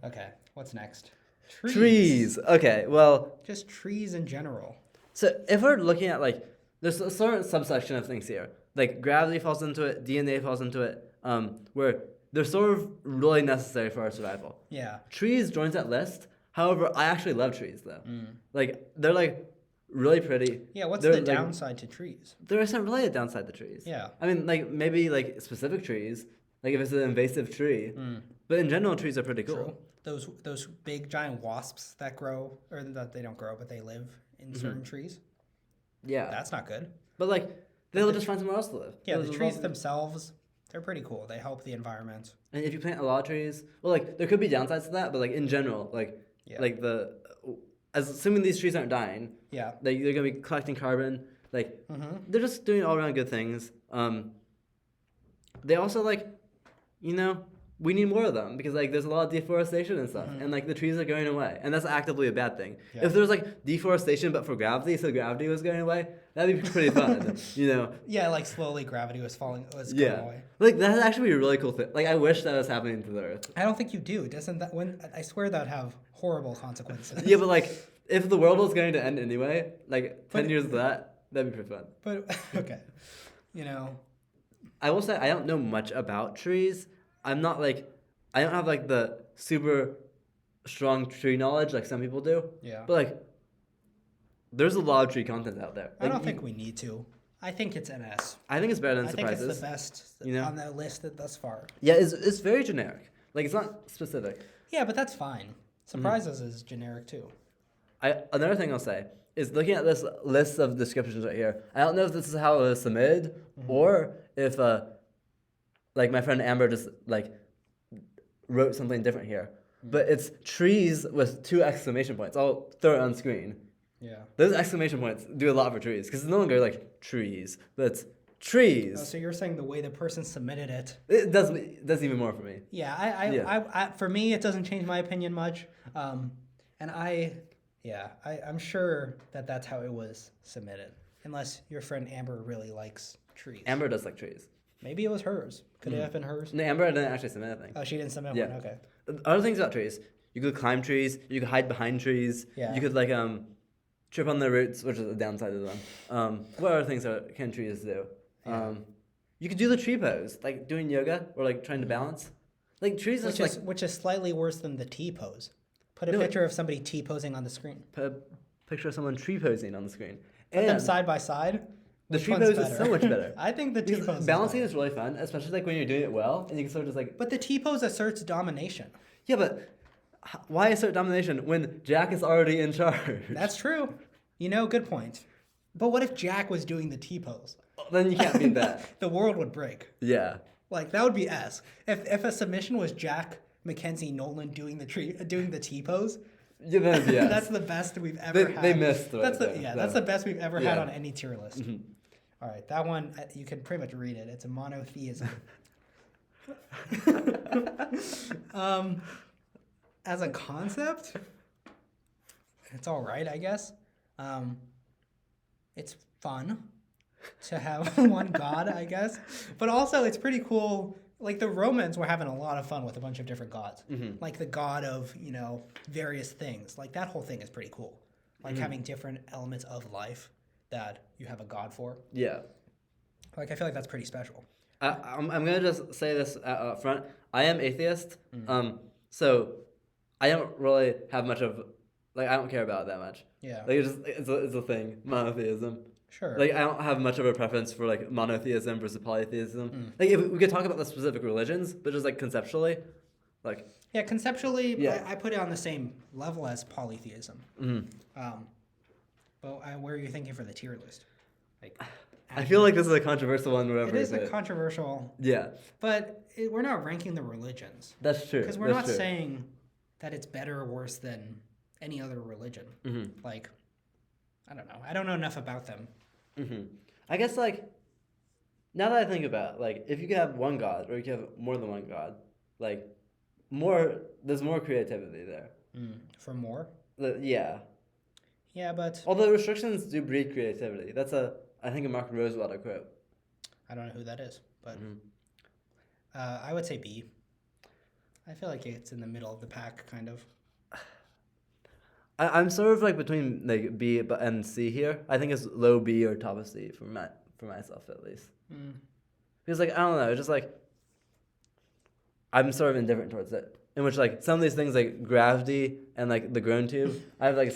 Okay. What's next? Trees. Okay. Well. Just trees in general. So if we're looking at like, there's a certain subsection of things here. Like gravity falls into it, DNA falls into it, where they're sort of really necessary for our survival. Yeah. Trees joins that list. However, I actually love trees though. Like they're like really pretty. Yeah. What's the downside to trees? There isn't really a downside to trees. Yeah. I mean, like maybe like specific trees, like if it's an invasive tree. But in general, trees are pretty cool. True. Those big giant wasps that grow, or that they don't grow, but they live in certain trees. Yeah. That's not good. But like they'll just find somewhere else to live. Yeah, the trees themselves, they're pretty cool. They help the environment. And if you plant a lot of trees, well, like there could be downsides to that, but like in general, like assuming these trees aren't dying, they're gonna be collecting carbon. Like they're just doing all around good things. They also like, we need more of them because like there's a lot of deforestation and stuff, and like the trees are going away, and that's actively a bad thing. Yeah. If there was like deforestation but for gravity, so gravity was going away, that'd be pretty fun, Yeah, like slowly gravity was going away. Like that'd actually be a really cool thing. Like I wish that was happening to the Earth. I don't think you do. Doesn't that I swear that'd have horrible consequences. Yeah, but like if the world was going to end anyway, like 10 years of that'd be pretty fun. But okay, I will say I don't know much about trees. I don't have like the super strong tree knowledge like some people do. Yeah. But like, there's a lot of tree content out there. I don't think we need to. I think it's an S. I think it's better than Surprises. I think it's the best on that list thus far. Yeah, it's very generic. Like it's not specific. Yeah, but that's fine. Surprises is generic too. Another thing I'll say is looking at this list of descriptions right here. I don't know if this is how it was submitted or if like my friend Amber just like wrote something different here. But it's trees with 2 exclamation points. I'll throw it on screen. Yeah. Those exclamation points do a lot for trees because it's no longer like trees, but it's trees. Oh, so you're saying the way the person submitted it. It does even more for me. Yeah, I for me it doesn't change my opinion much. And Yeah, I'm sure that's how it was submitted. Unless your friend Amber really likes trees. Amber does like trees. Maybe it was hers. Could it have been hers? No, Amber didn't actually submit anything. Oh, she didn't submit Yeah. one. Okay. Other things about trees. You could climb trees. You could hide behind trees. Yeah. You could like trip on their roots, which is the downside of them. What other things can trees do? Yeah. You could do the tree pose, like doing yoga or like trying to balance. Like trees Which is slightly worse than the T pose. Put a picture of somebody T posing on the screen. Put a picture of someone tree posing on the screen. Put them side by side. The tree pose is so much better. I think the T pose. Balancing is really fun, especially like when you're doing it well, and you can sort of just like. But the T pose asserts domination. Yeah, but why assert domination when Jack is already in charge? That's true. Good point. But what if Jack was doing the T pose? Then you can't beat that. The world would break. Yeah. Like that would be S. If a submission was Jack Mackenzie Nolan doing the T pose. Yeah, that'd be S. That's the best we've ever had. They missed. That's the best we've ever had on any tier list. Mm-hmm. All right, that one you can pretty much read it. It's a monotheism. As a concept, it's all right, I guess. It's fun to have one god, I guess, but also it's pretty cool. Like the Romans were having a lot of fun with a bunch of different gods, like the god of various things. Like that whole thing is pretty cool. Like having different elements of life that you have a god for. Yeah. Like I feel like that's pretty special. I'm gonna just say this up front. I am atheist. So I don't really have much of I don't care about it that much. Yeah. Like it's a thing, monotheism. Sure. Like I don't have much of a preference for like monotheism versus polytheism. Like if we could talk about the specific religions, but just like conceptually, like. Yeah, conceptually, I put it on the same level as polytheism. But where are you thinking for the tier list? Like, I feel like this is a controversial one. Whatever. It is a controversial. Yeah. But we're not ranking the religions. That's true. Because we're not saying that it's better or worse than any other religion. Like, I don't know. I don't know enough about them. I guess like, now that I think about it, like if you could have one god or you could have more than one god, like there's more creativity there. For more? Yeah. Yeah, but although restrictions do breed creativity. That's I think a Mark Rosewater quote. I don't know who that is, but I would say B. I feel like it's in the middle of the pack, kind of. I'm sort of like between like B and C here. I think it's low B or top of C for myself at least. Because like I don't know, it's just like I'm sort of indifferent towards it. In which like some of these things like gravity and like the Groan Tube, I have like a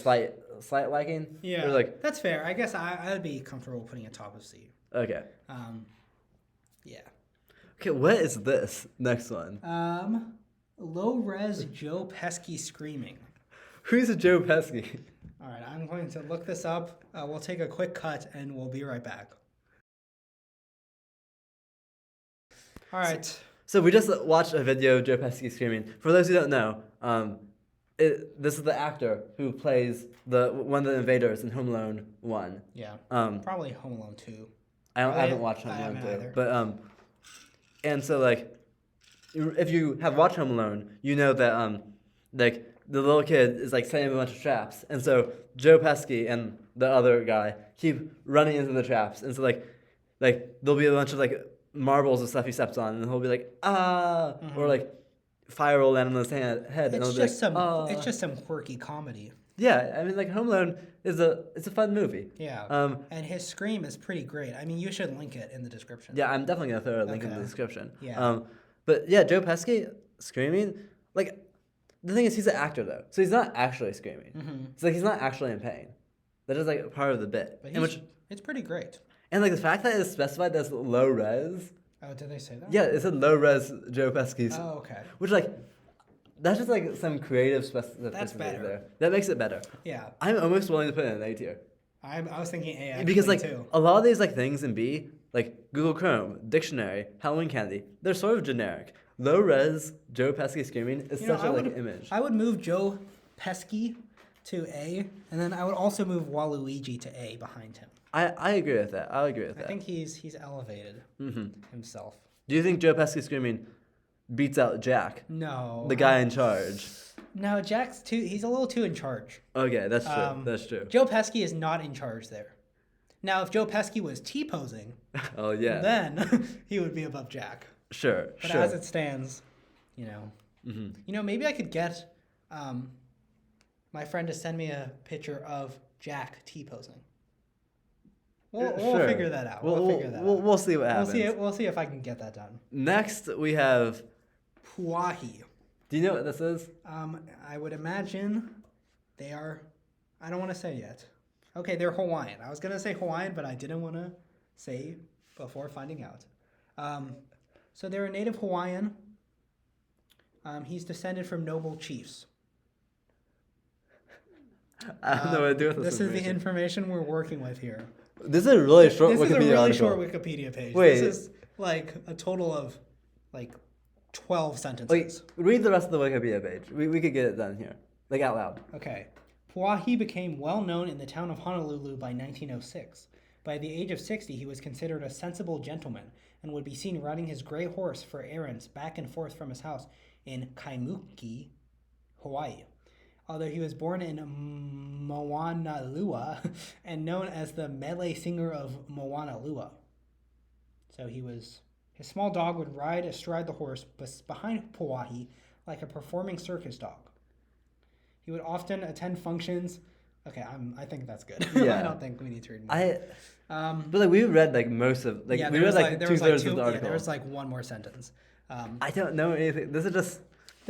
slight liking. Yeah, like, that's fair. I guess I'd be comfortable putting it top of C. Okay. Yeah. Okay, what is this next one? Low Rez Joe Pesci Screaming. Who's Joe Pesci? All right, I'm going to look this up. We'll take a quick cut and we'll be right back. All right. So we just watched a video of Joe Pesci Screaming. For those who don't know, this is the actor who plays one of the invaders in Home Alone 1. Yeah. Probably Home Alone 2. I haven't watched Home Alone 2. Either. But and so like, if you have watched Home Alone, you know that like the little kid is like setting a bunch of traps, and so Joe Pesci and the other guy keep running into the traps, and so like there'll be a bunch of like marbles and stuff he steps on, and he'll be like or like fire will land on his head. It's just some quirky comedy. Yeah, I mean like Home Alone it's a fun movie. Yeah. And his scream is pretty great. I mean, you should link it in the description. Yeah, I'm definitely gonna throw a link in the description. Yeah. But yeah, Joe Pesci Screaming, like the thing is he's an actor though, so he's not actually screaming. It's like he's not actually in pain. That is like part of the bit. But it's pretty great. And like the fact that it's specified as low res. Oh, did they say that? Yeah, it said low res Joe Pesci. Oh, okay. Which like, that's just like some creative specificity. That's better. There. That makes it better. Yeah. I'm almost willing to put it in A tier. I was thinking A actually because like too. A lot of these like things in B, like Google Chrome, dictionary, Halloween candy, they're sort of generic. Low res Joe Pesci Screaming is such a image. I would move Joe Pesci to A, and then I would also move Waluigi to A behind him. I agree with that. I agree with that. I think he's elevated himself. Do you think Joe Pesci Screaming beats out Jack, No. the guy in charge. No, he's a little too in charge. Okay, that's true. That's true. Joe Pesci is not in charge there. Now, if Joe Pesci was T-posing, oh yeah, then he would be above Jack. Sure, but sure. as it stands, maybe I could get my friend to send me a picture of Jack T-posing. We'll figure that out. We'll see what happens. We'll see if I can get that done. Next, we have Puahi. Do you know what this is? I would imagine they are. I don't want to say yet. Okay, they're Hawaiian. I was gonna say Hawaiian, but I didn't want to say before finding out. So they're a native Hawaiian. He's descended from noble chiefs. I don't know what to do with this. This is the information we're working with here. This is a really short Wikipedia This is a really article. short Wikipedia page. Wait. This is like a total of 12 sentences. Wait, read the rest of the Wikipedia page. We could get it done here, out loud. Okay. Puahi became well known in the town of Honolulu by 1906. By the age of 60, he was considered a sensible gentleman and would be seen riding his gray horse for errands back and forth from his house in Kaimuki, Hawaii. Although he was born in Moanalua and known as the Mele singer of Moanalua. So his small dog would ride astride the horse behind Puahi like a performing circus dog. He would often attend functions. Okay, I think that's good. Yeah. I don't think we need to read more. But we read most of we read 2/3 of the article. There was one more sentence. I don't know anything. This is just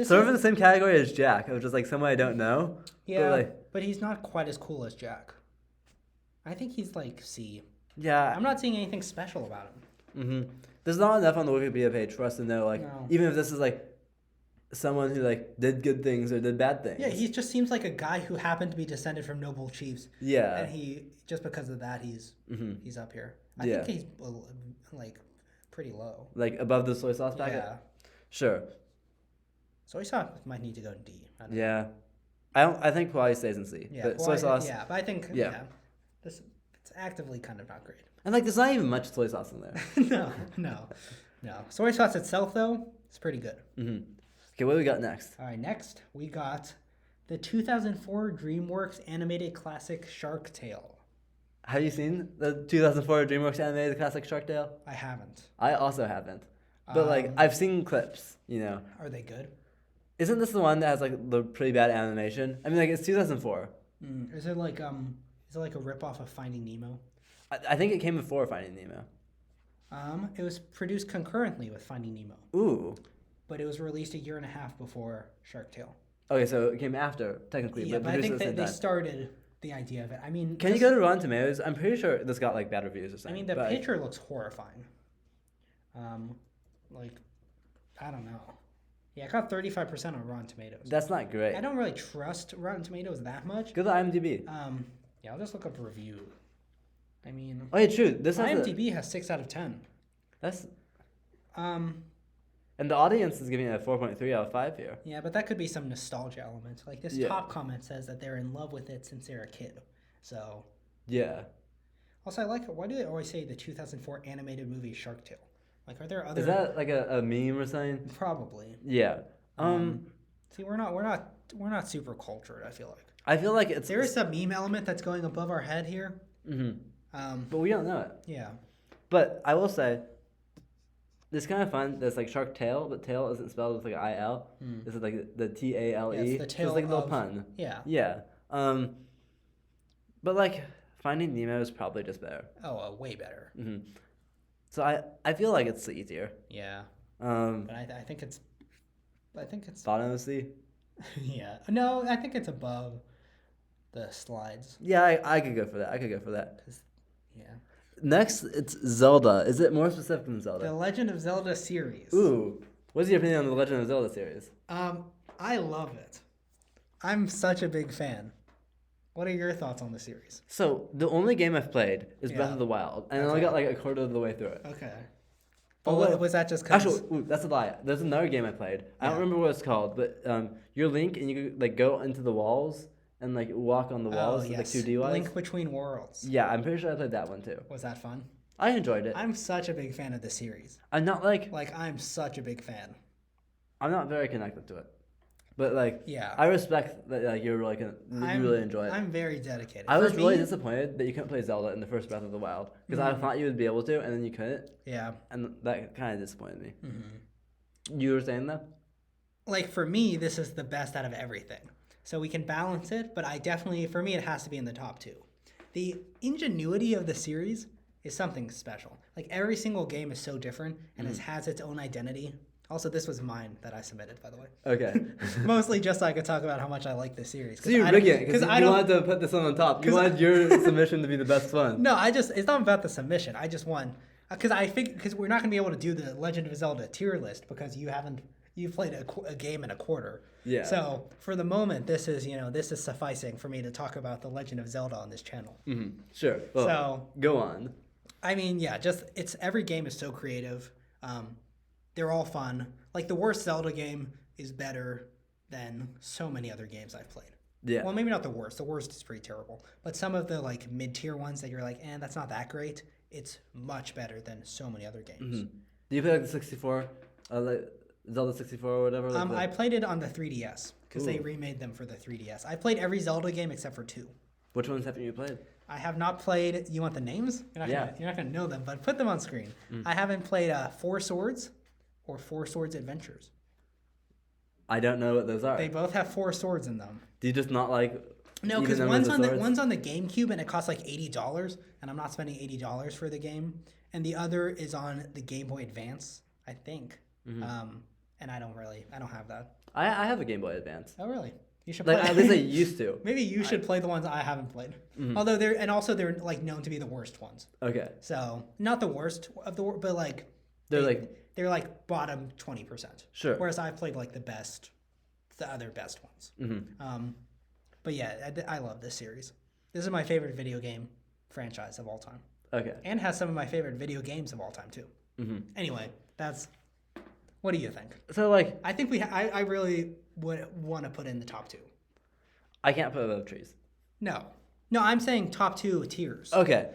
sort of in the same category as Jack. It was just someone I don't know. Yeah, but he's not quite as cool as Jack. I think he's C. Yeah. I'm not seeing anything special about him. Mm-hmm. There's not enough on the Wikipedia page for us to know No. even if this is someone who did good things or did bad things. Yeah, he just seems like a guy who happened to be descended from noble chiefs. Yeah. And he just because of that he's up here. I think he's pretty low. Above the soy sauce packet? Yeah. Sure. Soy sauce might need to go to D. Yeah. I think Puahi stays in C. Yeah, but soy sauce. Yeah, but I think it's actively kind of not great. And there's not even much soy sauce in there. No. Soy sauce itself though, it's pretty good. Mm-hmm. Okay, what do we got next? All right, next we got the 2004 DreamWorks animated classic Shark Tale. Have you seen the 2004 DreamWorks animated classic Shark Tale? I haven't. I also haven't. But I've seen clips, Are they good? Isn't this the one that has the pretty bad animation? I mean it's 2004. Is it like a ripoff of Finding Nemo? I think it came before Finding Nemo. It was produced concurrently with Finding Nemo. Ooh. But it was released a year and a half before Shark Tale. Okay, so it came after, technically. Yeah, but I think they started the idea of it. I mean... Can you go to Rotten Tomatoes? I'm pretty sure this got bad reviews or something. I mean, the picture looks horrifying. I don't know. Yeah, it got 35% on Rotten Tomatoes. That's not great. I don't really trust Rotten Tomatoes that much. Go to IMDb. Yeah, I'll just look up a review. I mean... Oh, yeah, true. IMDb has 6 out of 10. That's... And the audience is giving it a 4.3 out of 5 here. Yeah, but that could be some nostalgia element. This top comment says that they're in love with it since they're a kid. So... Yeah. Also, why do they always say the 2004 animated movie Shark Tale? Are there other... Is that a meme or something? Probably. Yeah. See, we're not super cultured, I feel like. I feel like there is a meme element that's going above our head here. Mm-hmm. But we don't know it. Yeah. But I will say, it's kind of fun. There's Shark Tale, but tail isn't spelled with I-L. This is the T-A-L-E. Yeah, it's the tail so it's a little pun. Yeah. Yeah. But Finding Nemo is probably just better. Oh, way better. Mm-hmm. So I feel like it's C tier. Yeah. But I think it's. Bottom of C. Yeah. No, I think it's above the slides. Yeah, I could go for that. Yeah. Next, it's Zelda. Is it more specific than Zelda? The Legend of Zelda series. Ooh. What's your opinion on the Legend of Zelda series? I love it. I'm such a big fan. What are your thoughts on the series? So, the only game I've played is Breath of the Wild. And I only got a quarter of the way through it. Okay. But was that just because... Actually, that's a lie. There's another game I played. I don't remember what it's called, but you're Link and you could go into the walls and walk on the walls, yes. 2D wise. Link Between Worlds. Yeah, I'm pretty sure I played that one too. Was that fun? I enjoyed it. I'm such a big fan of the series. I'm not I'm such a big fan. I'm not very connected to it. But like, Yeah. I respect that like you're really you really enjoy it. I'm very dedicated. I was really disappointed that you couldn't play Zelda in the first Breath of the Wild because I thought you would be able to, and then you couldn't. Yeah. And that kind of disappointed me. You were saying that? Like for me, this is the best out of everything. So we can balance it, but for me, it has to be in the top 2. The ingenuity of the series is something special. Like every single game is so different and it has its own identity. Also, this was mine that I submitted, by the way. Okay. Mostly just so I could talk about how much I like this series. So you're rigging it because you wanted to put this one on top. You wanted your submission to be the best one. No, it's not about the submission. I just won. Because we're not going to be able to do the Legend of Zelda tier list because you've played a game in a quarter. Yeah. So for the moment, this is sufficing for me to talk about the Legend of Zelda on this channel. Mm-hmm. Sure. Well, so go on. I mean, yeah, every game is so creative. They're all fun. Like the worst Zelda game is better than so many other games I've played. Yeah. Well, maybe not the worst. The worst is pretty terrible. But some of the like mid-tier ones that you're like, that's not that great. It's much better than so many other games. Mm-hmm. Do you play like the 64, Zelda 64 or whatever? I played it on the 3DS because they remade them for the 3DS. I played every Zelda game except for 2. Which ones haven't you played? I have not played. You want the names? You're not gonna know them, but put them on screen. I haven't played Four Swords or Four Swords Adventures. I don't know what those are. They both have 4 swords in them. Do you just not like? No, because one's on the GameCube and it costs like $80, and I'm not spending $80 for the game. And the other is on the Game Boy Advance, I think. And I don't have that. I have a Game Boy Advance. Oh really? You should play. At least I used to. Maybe you should play the ones I haven't played. Although they're like known to be the worst ones. Okay. So not the worst of the worst, but like they're like bottom 20%. Sure. Whereas I've played like the other best ones. But yeah, I love this series. This is my favorite video game franchise of all time. Okay. And has some of my favorite video games of all time too. Anyway, what do you think? So like, I think I really would want to put in the top 2. I can't put above trees. No, I'm saying top 2 tiers. Okay.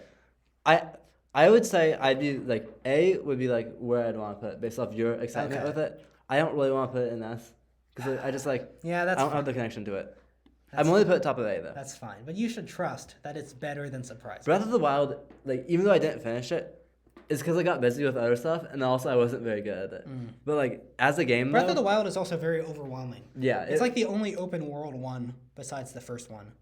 I would say I'd be like A would be like where I'd want to put it based off your excitement with it. I don't really want to put it in S because I just like I don't have the connection to it. I'm only put it top of A though. That's fine, but you should trust that it's better than Surprise. Breath of the Wild, like even though I didn't finish it, it's because I got busy with other stuff and also I wasn't very good at it. But like as a game, Breath of the Wild is also very overwhelming. Yeah, it's like the only open world one besides the first one.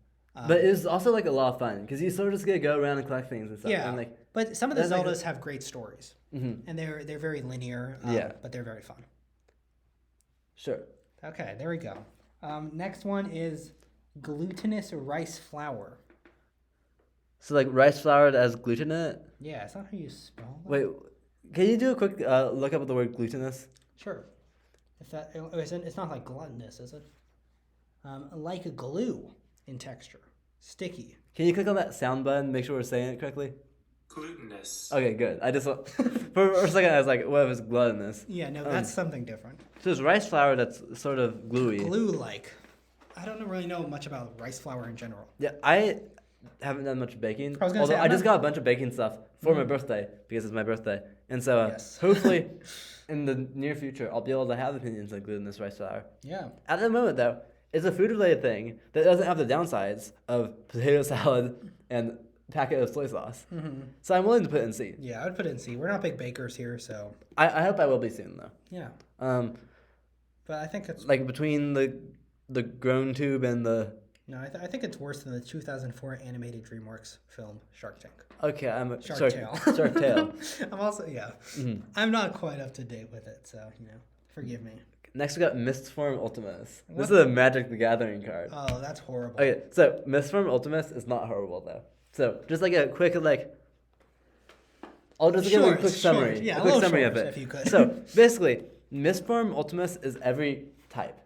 But it's also like a lot of fun because you sort of just get to go around and collect things and stuff. Yeah, and, but some of the Zeldas have great stories, and they're very linear. But they're very fun. Sure. Okay, there we go. Next one is glutinous rice flour. So like rice flour that has gluten in it? Yeah, is that how you spell that? Wait, can you do a quick look up the word glutinous? Sure. It's not like gluttonous, is it? Like a glue in texture. Sticky. Can you click on that sound button, make sure we're saying it correctly? Glutinous. Okay, good. I just for a second I was like, what if it's gluttonous? Yeah, no, that's something different. So it's rice flour that's sort of gluey. Glue-like. I don't really know much about rice flour in general. Yeah, I haven't done much baking. I just got a bunch of baking stuff for my birthday because it's my birthday, and so hopefully in the near future I'll be able to have opinions on glutinous rice flour. Yeah. At the moment though, it's a food-related thing that doesn't have the downsides of potato salad and packet of soy sauce. So I'm willing to put it in C. Yeah, I would put it in C. We're not big bakers here, so. I hope I will be soon though. Yeah. But I think it's like between the Groan Tube and the. No, I think it's worse than the 2004 animated DreamWorks film Shark Tank. Okay, I'm a Shark Tale. Shark Tale. I'm also I'm not quite up to date with it, so forgive me. Next we got Mistform Ultimus. This is a Magic the Gathering card. Oh, that's horrible. Okay, so Mistform Ultimus is not horrible though. So just like a quick I'll just give a quick summary. Yeah, a quick summary of it. If you could. So basically, Mistform Ultimus is every type,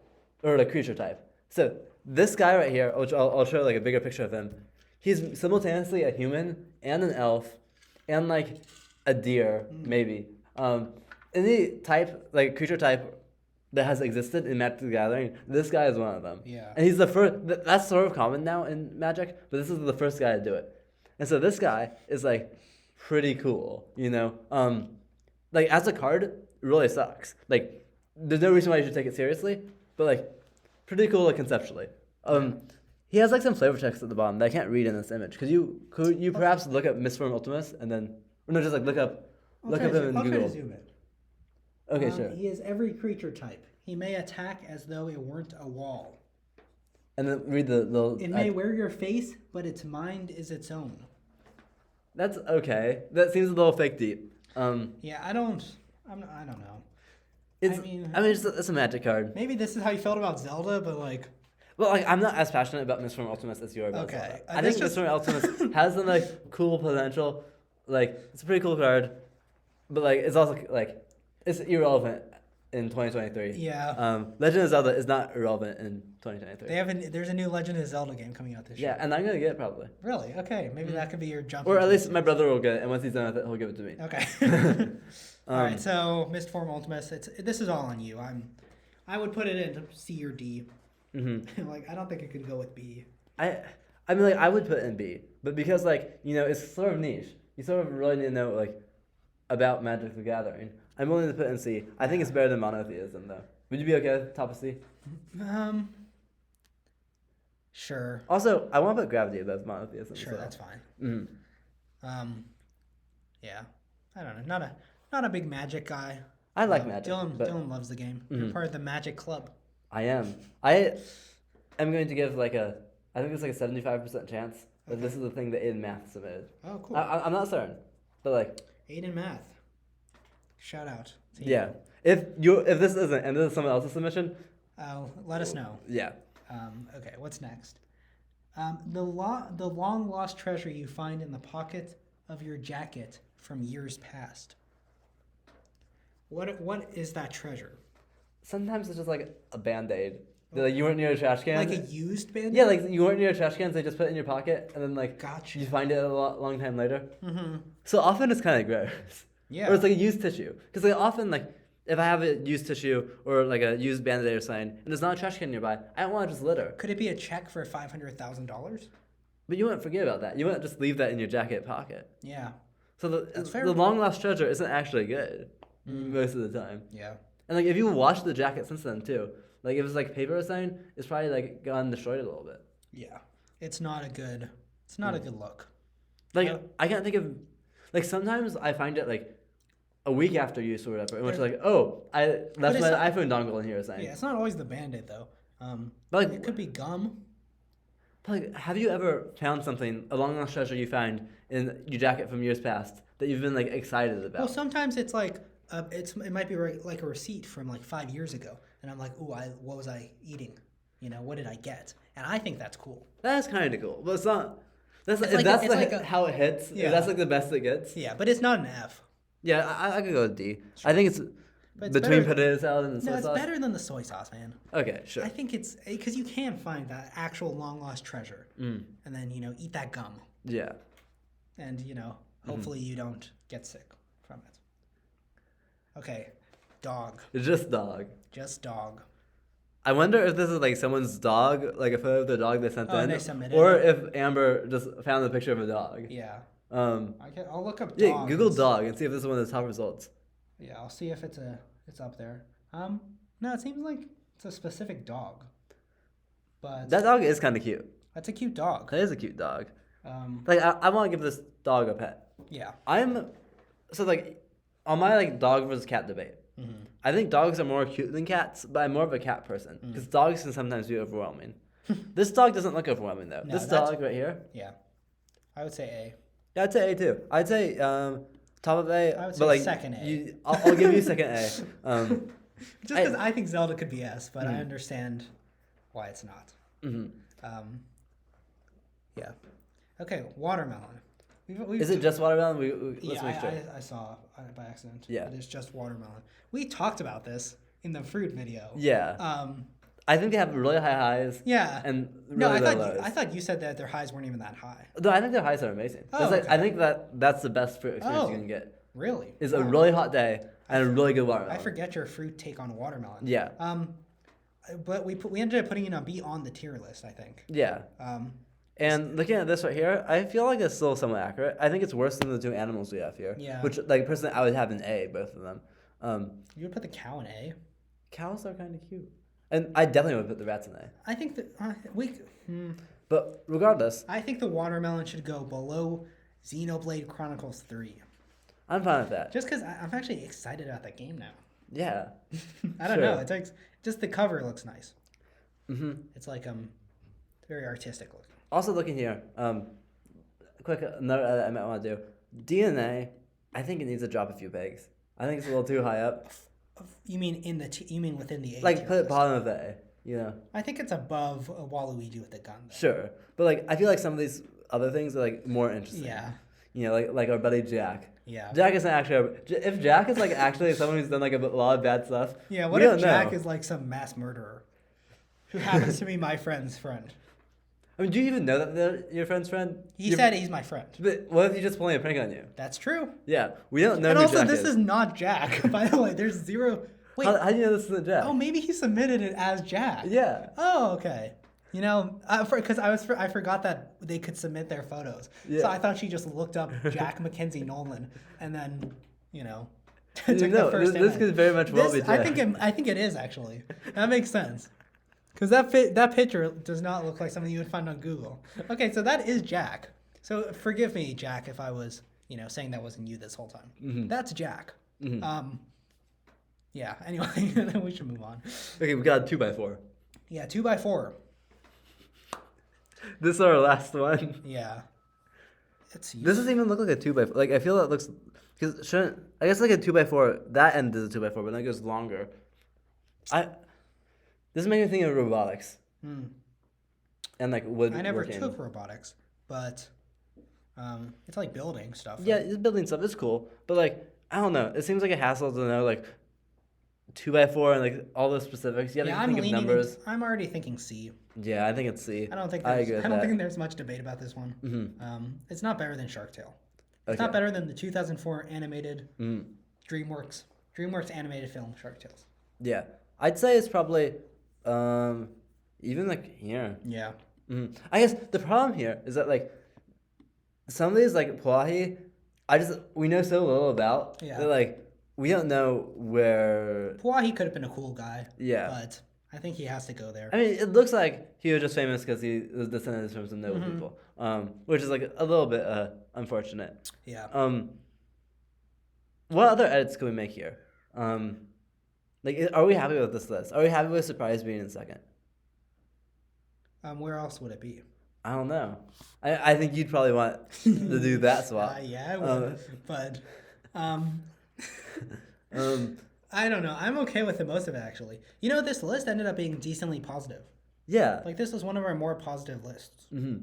or the creature type. So this guy right here, which I'll show like a bigger picture of him. He's simultaneously a human and an elf, and like a deer maybe. Any type like creature type that has existed in Magic the Gathering, this guy is one of them. Yeah. And he's the first. That's sort of common now in Magic, but this is the first guy to do it. And so this guy is like pretty cool, Like as a card, it really sucks. Like there's no reason why you should take it seriously, but like pretty cool like conceptually. He has like some flavor text at the bottom that I can't read in this image. Could you perhaps look up Mistform Ultimus and then or no just like look up him in I'll Google. try to zoom in. Okay, sure. He is every creature type. He may attack as though it weren't a wall. And then read the It may wear your face, but its mind is its own. That's okay. That seems a little fake deep. Yeah, I don't know. It's it's a magic card. Maybe this is how you felt about Zelda, but like. Well, like I'm not as passionate about Mistform Ultimus as you are about Okay. Zelda. I think Mistform Ultimus has some like cool potential. Like it's a pretty cool card, but like it's also like it's irrelevant in 2023. Yeah. Legend of Zelda is not irrelevant in 2023. There's a new Legend of Zelda game coming out this year. Yeah, and I'm gonna get it probably. Really? Okay. Maybe that could be your jump. Or at least my brother will get it, and once he's done with it, he'll give it to me. Okay. All right. So Mistform Ultimus. This is all on you. I would put it in C or D. Mm-hmm. Like I don't think it could go with B. I mean like I would put it in B, but because like it's sort of niche. You sort of really need to know like about Magic the Gathering. I'm willing to put it in C. I think it's better than Monotheism though. Would you be okay with top of C? Sure. Also, I want to put Gravity above Monotheism. Sure, that's fine. Mm-hmm. Yeah. I don't know. Not a big Magic guy. I like Magic. Dylan loves the game. You're part of the Magic Club. I am. I am going to give I think it's like a 75% chance that this is the thing that Aiden Math submitted. Oh, cool. I'm not certain, but like. Aiden Math. Shout out. Yeah. If this isn't and this is someone else's submission. Let us know. Yeah. Okay. What's next? The long lost treasure you find in the pocket of your jacket from years past. What is that treasure? Sometimes it's just like a Band-Aid. Like you weren't near a trash can. Like a used Band-Aid? Yeah, like you weren't near a trash can, so they just put it in your pocket, and then like gotcha. you find it a long time later. Mm-hmm. So often it's kind of gross. Yeah. Or it's like a used tissue. Because like often like if I have a used tissue or like a used Band-Aid or something, and there's not a trash can nearby, I don't want to just litter. Could it be a check for $500,000? But you wouldn't forget about that. You wouldn't just leave that in your jacket pocket. Yeah. So the long lost treasure isn't actually good most of the time. Yeah. And like if you wash the jacket since then too, like if it's like paper or something, it's probably like gone destroyed a little bit. Yeah. It's not a good look. Like I can't think of like sometimes I find it like a week after use or whatever, in which like, oh, I left my iPhone dongle in here or something. Yeah, it's not always the Band-Aid though. But like, it could be gum. But like, have you ever found something, a long lost treasure you find in your jacket from years past that you've been like excited about? Well, sometimes it's like it might be like a receipt from like 5 years ago, and I'm like, ooh, what was I eating? What did I get? And I think that's cool. That's kind of cool, but it's not. That's how it hits. Yeah. If that's like the best it gets. Yeah, but it's not an F. Yeah, I could go with D. Sure. I think it's between potato salad and the soy sauce. No, it's better than the soy sauce, man. Okay, sure. I think it's because you can find that actual long lost treasure, and then eat that gum. Yeah. And hopefully you don't get sick from it. Okay, dog. Just dog. Just dog. I wonder if this is like someone's dog, like a photo of the dog they sent in, and they submitted or it. if Amber just found a picture of a dog. Yeah. I'll look up dog. Yeah, Google dog and see if this is one of the top results. Yeah, I'll see if it's up there. No, it seems like it's a specific dog. But that dog is kind of cute. That's a cute dog. That is a cute dog. I want to give this dog a pet. Yeah. On my like dog versus cat debate. Mm-hmm. I think dogs are more cute than cats, but I'm more of a cat person because dogs can sometimes be overwhelming. This dog doesn't look overwhelming though. No, this dog right here. Yeah. I would say A. Yeah, I'd say A too. I'd say top of A. I would say second A. I'll give you second A. Just because I think Zelda could be S, but I understand why it's not. Mm-hmm. Yeah. Okay, watermelon. Is it just watermelon? Let's make sure. I saw it by accident. Yeah. It is just watermelon. We talked about this in the fruit video. Yeah. I think they have really high highs. Yeah. And really low lows. I thought you said that their highs weren't even that high. No, I think their highs are amazing. Okay. I think that's the best fruit experience you can get. Really? Is a really hot day and a really good watermelon. I forget your fruit take on watermelon. Yeah. But we ended up putting it on B on the tier list, I think. Yeah. And looking at this right here, I feel like it's still somewhat accurate. I think it's worse than the two animals we have here. Yeah. Which, like, personally, I would have an A, both of them. You would put the cow in A? Cows are kind of cute. And I definitely would put the rats in there. I think that But regardless, I think the watermelon should go below Xenoblade Chronicles 3. I'm fine with that. Just because I'm actually excited about that game now. Yeah. I don't know. It's like just the cover looks nice. Mm-hmm. It's like very artistic looking. Also looking here, quick another edit I might want to do. DNA, I think it needs to drop a few pegs. I think it's a little too high up. You mean you mean within the A Like tier put it list? bottom of A, you know. I think it's above a Waluigi with the gun. Though. Sure, but like I feel like some of these other things are like more interesting. Yeah. You know, like our buddy Jack. Yeah. Jack isn't actually. If Jack is like actually someone who's done like a lot of bad stuff. Yeah. What if Jack is like some mass murderer, who happens to be my friend's friend? I mean, do you even know that they're your friend's friend? He said he's my friend. But what if he's just pulling a prank on you? That's true. Yeah, we don't know. And who also, Jack this is not Jack. By the way, there's zero. Wait. How do you know this isn't Jack? Oh, maybe he submitted it as Jack. Yeah. Oh, okay. You know, because I forgot that they could submit their photos. Yeah. So I thought she just looked up Jack Mackenzie Nolan and then, took You the know, first this image. could very much well be Jack. I think it is actually. That makes sense. Because that picture does not look like something you would find on Google. Okay, so that is Jack. So forgive me, Jack, if I was, saying that wasn't you this whole time. Mm-hmm. That's Jack. Mm-hmm. Yeah. Anyway, then we should move on. Okay, we got a 2x4. Yeah, 2x4. This is our last one. Yeah. This doesn't even look like a 2x4. Like I feel that looks because shouldn't I guess like a 2x4. That end is a 2x4, but then it goes longer. This makes me think of robotics. And like wood. I never working. took robotics, but it's like building stuff. Yeah, it's building stuff. It's cool, but like I don't know. It seems like a hassle to know like 2x4 and like all the specifics. You have to think of numbers. I'm already thinking C. Yeah, I think it's C. I don't think there's much debate about this one. Mm-hmm. It's not better than Shark Tale. It's Okay. not better than the 2004 animated DreamWorks animated film Shark Tales. Yeah, I'd say it's probably even like here. Yeah. Mm-hmm. I guess the problem here is that like some of these like Puahi, we know so little about that like we don't know where. Puahi could have been a cool guy. Yeah. But I think he has to go there. I mean, it looks like he was just famous because he was descended from some noble people, which is like a little bit unfortunate. Yeah. What other edits can we make here? Like, are we happy with this list? Are we happy with Surprise being in second? Where else would it be? I don't know. I think you'd probably want to do that swap. Yeah, I would. But I don't know. I'm okay with the most of it, actually. This list ended up being decently positive. Yeah. Like, this was one of our more positive lists. Mm-hmm.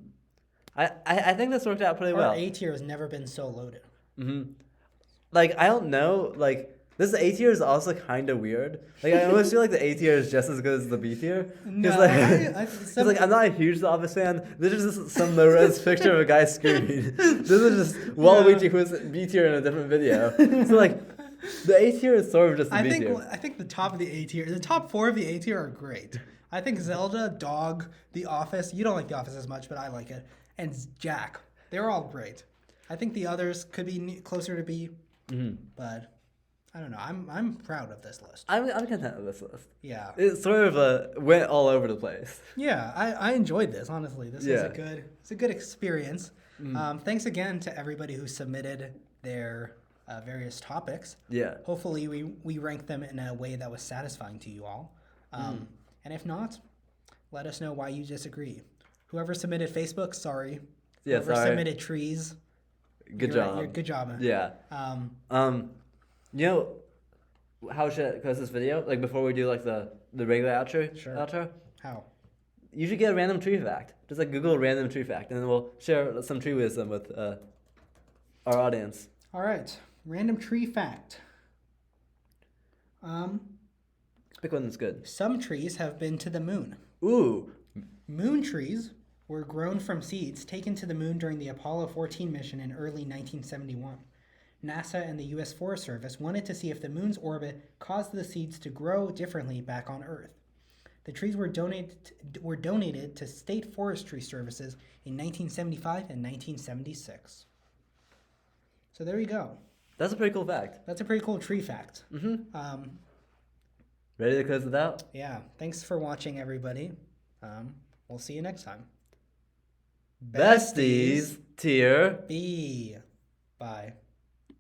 I think this worked out pretty well. Our A tier has never been so loaded. Mm-hmm. Like, I don't know. Like, this A tier is also kind of weird. Like, I almost feel like the A tier is just as good as the B tier. No, Like, I'm not a huge The Office fan. This is just some low-res picture of a guy screaming. This is just Waluigi who's B tier in a different video. So, like, the A tier is sort of just the B tier. I think the top of the A tier, the top 4 of the A tier are great. I think Zelda, Dog, The Office. You don't like The Office as much, but I like it. And Jack. They're all great. I think the others could be closer to B. But I don't know. I'm proud of this list. I'm content with this list. Yeah. It sort of went all over the place. Yeah, I enjoyed this, honestly. This was a good experience. Thanks again to everybody who submitted their various topics. Yeah. Hopefully we ranked them in a way that was satisfying to you all. And if not, let us know why you disagree. Whoever submitted Facebook, sorry. Yeah, Whoever sorry. submitted trees, Good job. Good job. Yeah. You know how should I close this video? Like before we do like the regular outro? Sure. Outro? How? You should get a random tree fact. Just like Google random tree fact, and then we'll share some tree wisdom with our audience. All right. Random tree fact. Pick one that's good. Some trees have been to the moon. Ooh. Moon trees were grown from seeds taken to the moon during the Apollo 14 mission in early 1971. NASA and the U.S. Forest Service wanted to see if the moon's orbit caused the seeds to grow differently back on Earth. The trees were donated to state forestry services in 1975 and 1976. So there you go. That's a pretty cool fact. That's a pretty cool tree fact. Ready to close it out? Yeah. Thanks for watching, everybody. We'll see you next time. Besties, tier B. Bye.